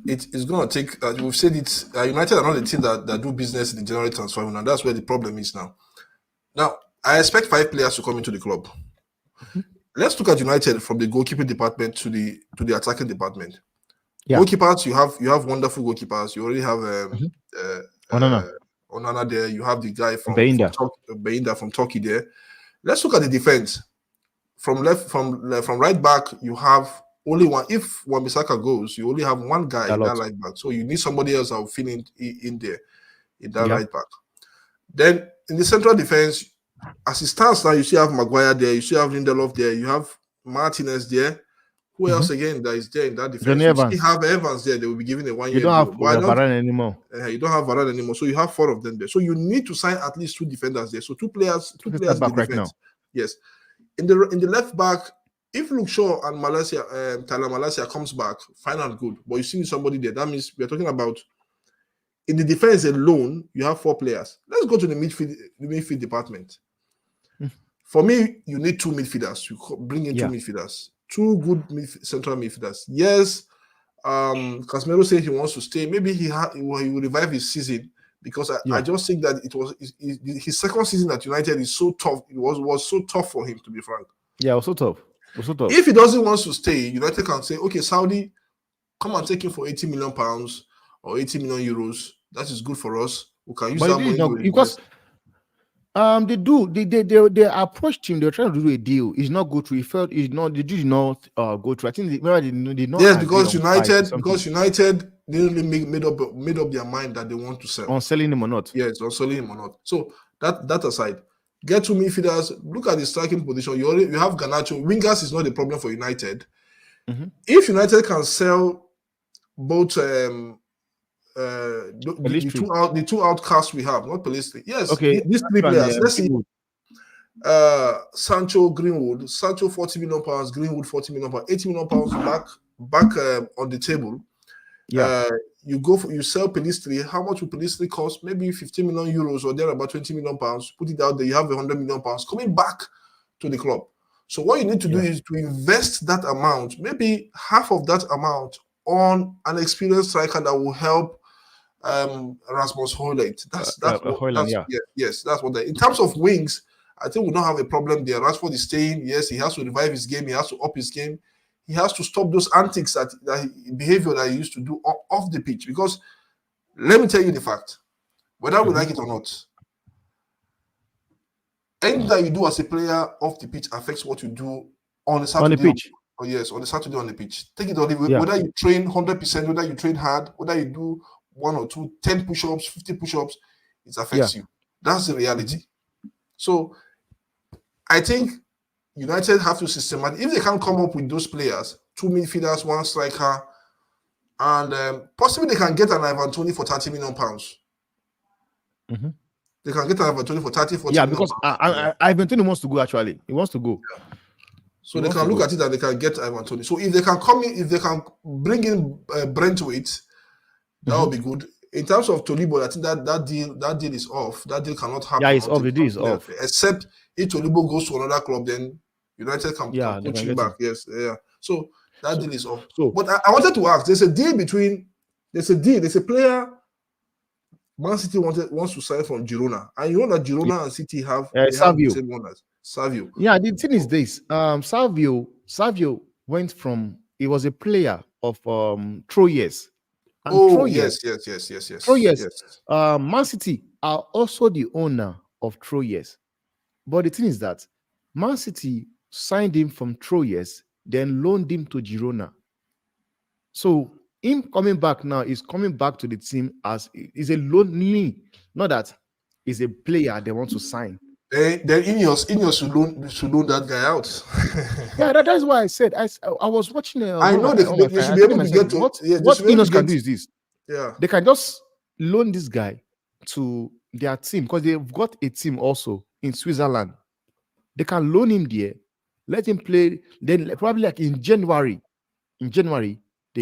it's going to take, we've said it, United are not the team that do business in the January transfer window, and that's where the problem is now. Now, I expect 5 players to come into the club. Mm-hmm. Let's look at United from the goalkeeping department to the attacking department. Yeah. Goalkeepers, you have wonderful goalkeepers. You already have Onana there. You have the guy from Beinda from Turkey there. Let's look at the defense. From right back, you have only one. If Wan-Bissaka goes, you only have one guy in that right back. So you need somebody else that will fill in there in that right back. Then in the central defense, as it stands now, you still have Maguire there. You still have Lindelof there. You have Martinez there. Who else again that is there in that defense? You still have Evans there. They will be giving a 1 year. You don't have Varane anymore. You don't have Varane anymore. So you have 4 of them there. So you need to sign at least 2 defenders there. So two players in the defense. Right now. Yes. In the left back, if Luke Shaw and Tyler Malacia comes back, fine and good. But you see somebody there. That means we're talking about in the defense alone, you have 4 players. Let's go to the midfield department. For me, you need 2 midfielders. You bring in 2 midfielders. 2 good central midfielders. Yes, Casemiro said he wants to stay. Maybe he will revive his season because I just think that it was his second season at United is so tough. It was so tough for him, to be frank. Yeah, it was so tough. If he doesn't want to stay, United can say, okay, Saudi, come and take him for £80 million or 80 million euros. That is good for us. We can use that money because they approached him. They're trying to do a deal. It's not go through. He felt the deal did not go through. I think they did not. Yes, because United didn't made up their mind that they want to sell. On selling him or not. Yes, on selling him or not. So that aside, get 2 midfielders. Look at the striking position. You have Garnacho. Wingers is not a problem for United. Mm-hmm. If United can sell both the 2 outcasts we have, not Pelistri. Yes, these 3 players. Let's see. Sancho, Greenwood, Sancho 40 million pounds, Greenwood 40 million pounds, 80 million pounds back on the table. Yeah. You sell Pelistri. How much will Pelistri cost? Maybe 15 million euros or there about 20 million pounds. Put it out there, you have 100 million pounds coming back to the club. So what you need to do Yeah. is to invest that amount, maybe half of that amount, on an experienced striker that will help Rasmus Højlund. Hoyland, yeah. Yes, that's what. In terms of wings, I think we don't have a problem there. Rashford is staying. Yes, he has to revive his game. He has to up his game. He has to stop those antics behavior that he used to do off the pitch. Because let me tell you the fact, whether we like it or not, anything that you do as a player off the pitch affects what you do on a On the Saturday. pitch. On the Saturday on the pitch. Take it or leave it. Yeah. Whether you train 100%, whether you train hard, whether you do 1 or 2, 10 push-ups, 50 push-ups, it affects you. That's the reality. So I think United have to systematic. If they can't come up with those players, 2 midfielders, 1 striker, and possibly they can get an Ivan Toney for 30 million pounds. They can get an Ivan Toney for 30, 40 Yeah, million because pounds. Ivan Toney wants to go. Actually, he wants to go. Yeah. So they can look at it and they can get Ivan Toney. So if they can come in, if they can bring in Brentwaite, that would be good. In terms of Tolibo, I think that deal is off. That deal cannot happen. Yeah, it's off. The deal is off. Except if Tolibo goes to another club, then United can poach him back. Yes, yeah. So that deal is off. But I wanted to ask, there's a player Man City wants to sign from Girona. And you know that Girona and City have the same owners. Savio. Yeah, the thing is this. Savio went from, he was a player of Troyes. Yes. Troyes. Man City are also the owner of Troyes. But the thing is that Man City signed him from Troyes, then loaned him to Girona. So him coming back now is coming back to the team as is a loanee, not that he's a player they want to sign. Then Ineos should loan that guy out. Yeah, that's why I said I was watching. I know they should be able to get to. What Ineos can do is this. Yeah, they can just loan this guy to their team because they've got a team also in Switzerland. They can loan him there, let him play. Then probably like in January, they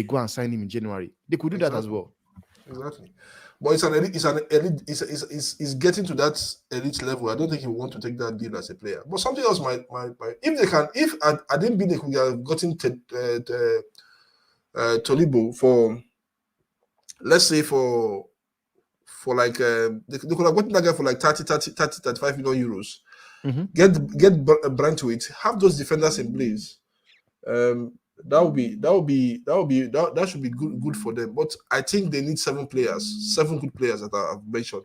go and sign him in January. They could do that as well. Exactly. But it's it's getting to that elite level. I don't think he want to take that deal as a player. But something else might if I didn't think they could have gotten Tolibo for, let's say for like they could have gotten that guy for like 35 million euros. Get Brentwaite, have those defenders in place. That should be good for them. But I think they need 7 good players that I've mentioned.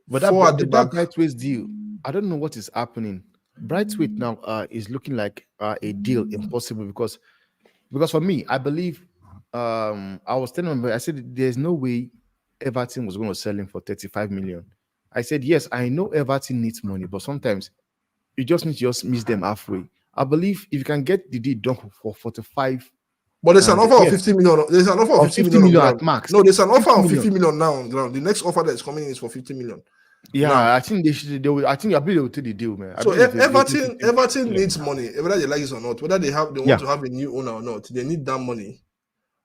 But that Brightwaite's deal, I don't know what is happening. Brightwaite now is looking like a deal impossible because for me, I believe I was telling him, I said there's no way Everton was going to sell him for 35 million. I said yes, I know Everton needs money, but sometimes you just need to just miss them halfway. I believe if you can get the deal done for 45. But there's an offer of 50 million. There's an offer of 50 million at max. No, there's an offer of 50 million now on ground. The next offer that's coming in is for 50 million. Yeah, now, I think they will. I think I believe they will take the deal, man. So Everton needs money, whether they like it or not, whether they want to have a new owner or not. They need that money,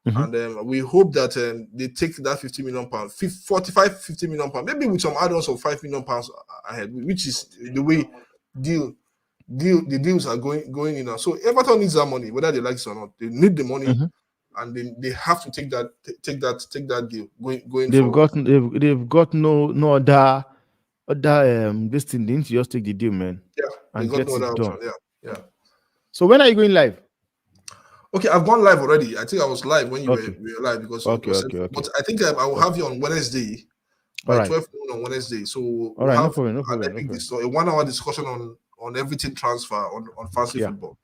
and we hope that they take that 50 million pounds, 50 million pounds, maybe with some add-ons of 5 million pounds ahead, which is the way the deals are going in now. So Everton needs that money, whether they like it or not. They need the money, and they have to take that deal going forward. They've got no other this thing. They need to just take the deal, man. Yeah, and get it done. Yeah. So when are you going live? Okay, I've gone live already. I think I was live when you were live because But I think I will have you on Wednesday by 12 noon on Wednesday. So we'll have no problem. A 1 hour discussion on everything transfer on fantasy football.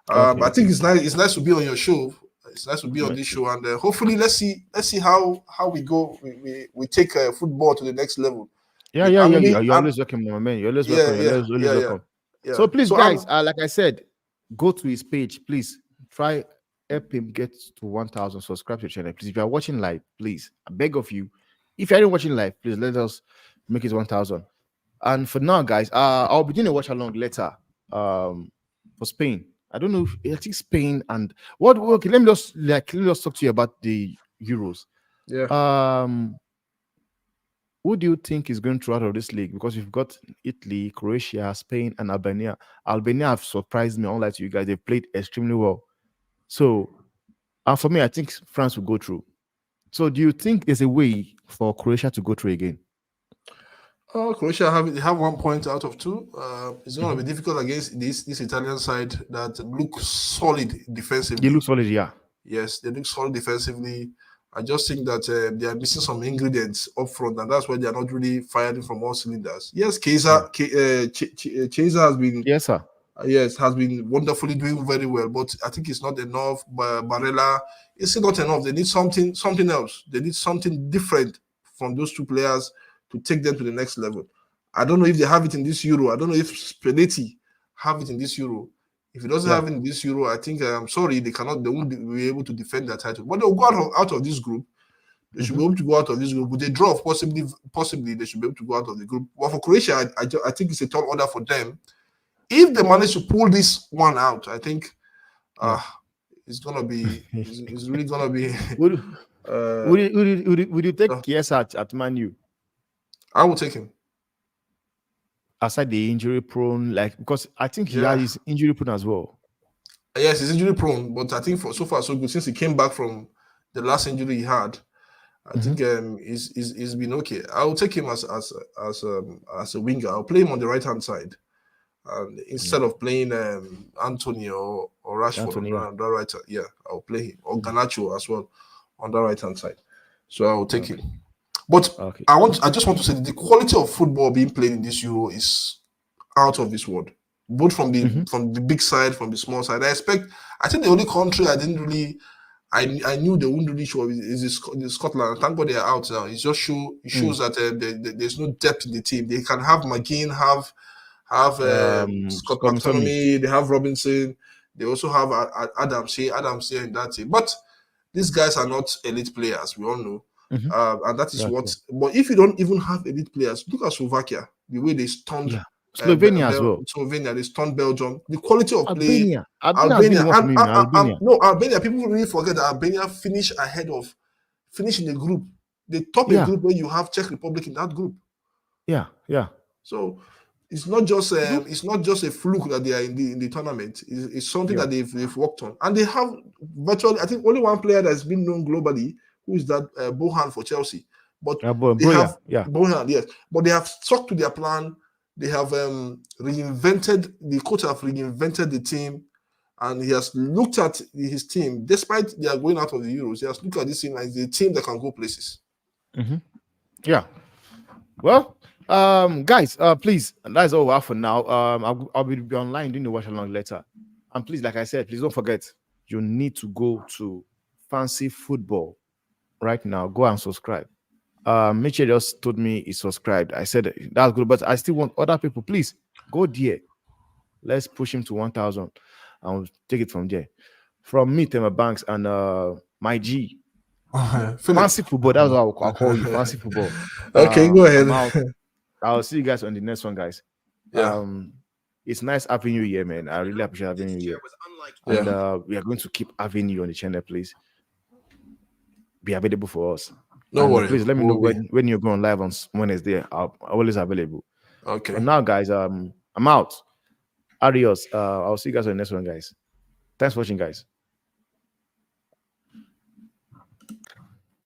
But I think it's nice to be on your show. It's nice to be on this show, and hopefully let's see how we go. We take football to the next level. Yeah. You're always welcome, my man. You're always welcome. You're always welcome. Yeah. So please, guys, like I said, go to his page. Please try help him get to 1,000 subscribe to the channel. Please, if you are watching live, please, I beg of you. If you are watching live, please let us make it 1,000. And for now, guys, I'll be doing a watch along later. For Spain. I don't know if I think Spain and what okay, let me just talk to you about the Euros. Yeah. Um who do you think is going through out of this league? Because you've got Italy, Croatia, Spain, and Albania. Albania have surprised me, unlike you guys. They played extremely well. So, for me, I think France will go through. So, do you think there's a way for Croatia to go through again? Croatia have 1 point out of two. It's going to Mhm. be difficult against this Italian side that looks solid They defensively. look solid, yeah. Yes, they look solid defensively. I just think that they are missing some ingredients up front, and that's why they are not really firing from all cylinders. Yes, Yeah. Chiesa has been Yes, sir. yes, has been wonderfully doing very well, but I think it's not enough. Barella, it's still not enough. They need something else. They need something different from those two players to take them to the next level. I don't know if they have it in this Euro. I don't know if Spalletti have it in this Euro. If he doesn't Yeah. have it in this Euro, I think I'm sorry, they cannot. They won't be able to defend their title. But they'll go out of this group. They should be Mhm. able to go out of this group. With a draw, possibly they should be able to go out of the group. But for Croatia, I think it's a tall order for them. If they manage to pull this one out, I think Yeah. it's gonna be it's really gonna be would, uh, would you take uh, Yes at Man U? I will take him. Aside the injury prone, like because I think he Yeah. is injury prone as well. Yes, he's injury prone, but I think for so far so good since he came back from the last injury he had. I Mhm. think he's been okay. I will take him as a winger. I'll play him on the right hand side, and Yeah. instead of playing Anthony or Rashford Anthony, yeah. on that right. Yeah, I'll play him or Mhm. Garnacho as well on the right hand side. So I will take him. Okay. But Okay. I just want to say that the quality of football being played in this Euro is out of this world. Both Mhm. from the big side, from the small side. I think the only country I didn't really I knew they wouldn't really show is Scotland. Thank God they are out now. It Mm. shows that there's no depth in the team. They can have McGinn, have Scott McTominay. McTominay, they have Robinson, they also have Adams here in that team. But these guys are not elite players, we all know. Mhm. And that is That's what. true. But if you don't even have elite players, look at Slovakia, the way they stunned Yeah. Slovenia as well. Slovenia, they stunned Belgium. The quality of play, Albania. Albania has been the Albania, one for and me, man. Albania. no, Albania. People really forget that Albania finished in the group. They top a Yeah. group where you have Czech Republic in that group. Yeah. Yeah. So it's not just a fluke that they are in the tournament. It's something Yeah. that they've worked on, and they have virtually. I think only one player that's been known globally, who is that Bohan for Chelsea. But they Bro, yeah. have Yeah. Bohan, yes. But they have stuck to their plan. They have reinvented the coach have reinvented the team, and he has looked at his team. Despite they are going out of the Euros, he has looked at this team as a team that can go places. Mhm. Yeah. Well, guys, please, that's all we have for now. I'll be online doing the watch along later. And please, like I said, please don't forget, you need to go to Fancy Football right now. Go and subscribe. Mitchell just told me he subscribed. I said that's good, but I still want other people. Please go there. Let's push him to 1,000, and we'll take it from there. From me, Tema Banks, and my G, Philip. Fancy Football. That's what I'll call you, Fancy Football. Okay, go I'm ahead. out. I'll see you guys on the next one, guys. Yeah. It's nice having you here, man. I really appreciate having you here. And we are going to keep having you on the channel, please. Be available for us. No And worry. please let me know We'll be. when you're going live on Wednesday. I'm always available. Okay. For now, guys, I'm out. Adios. I'll see you guys on the next one, guys. Thanks for watching, guys.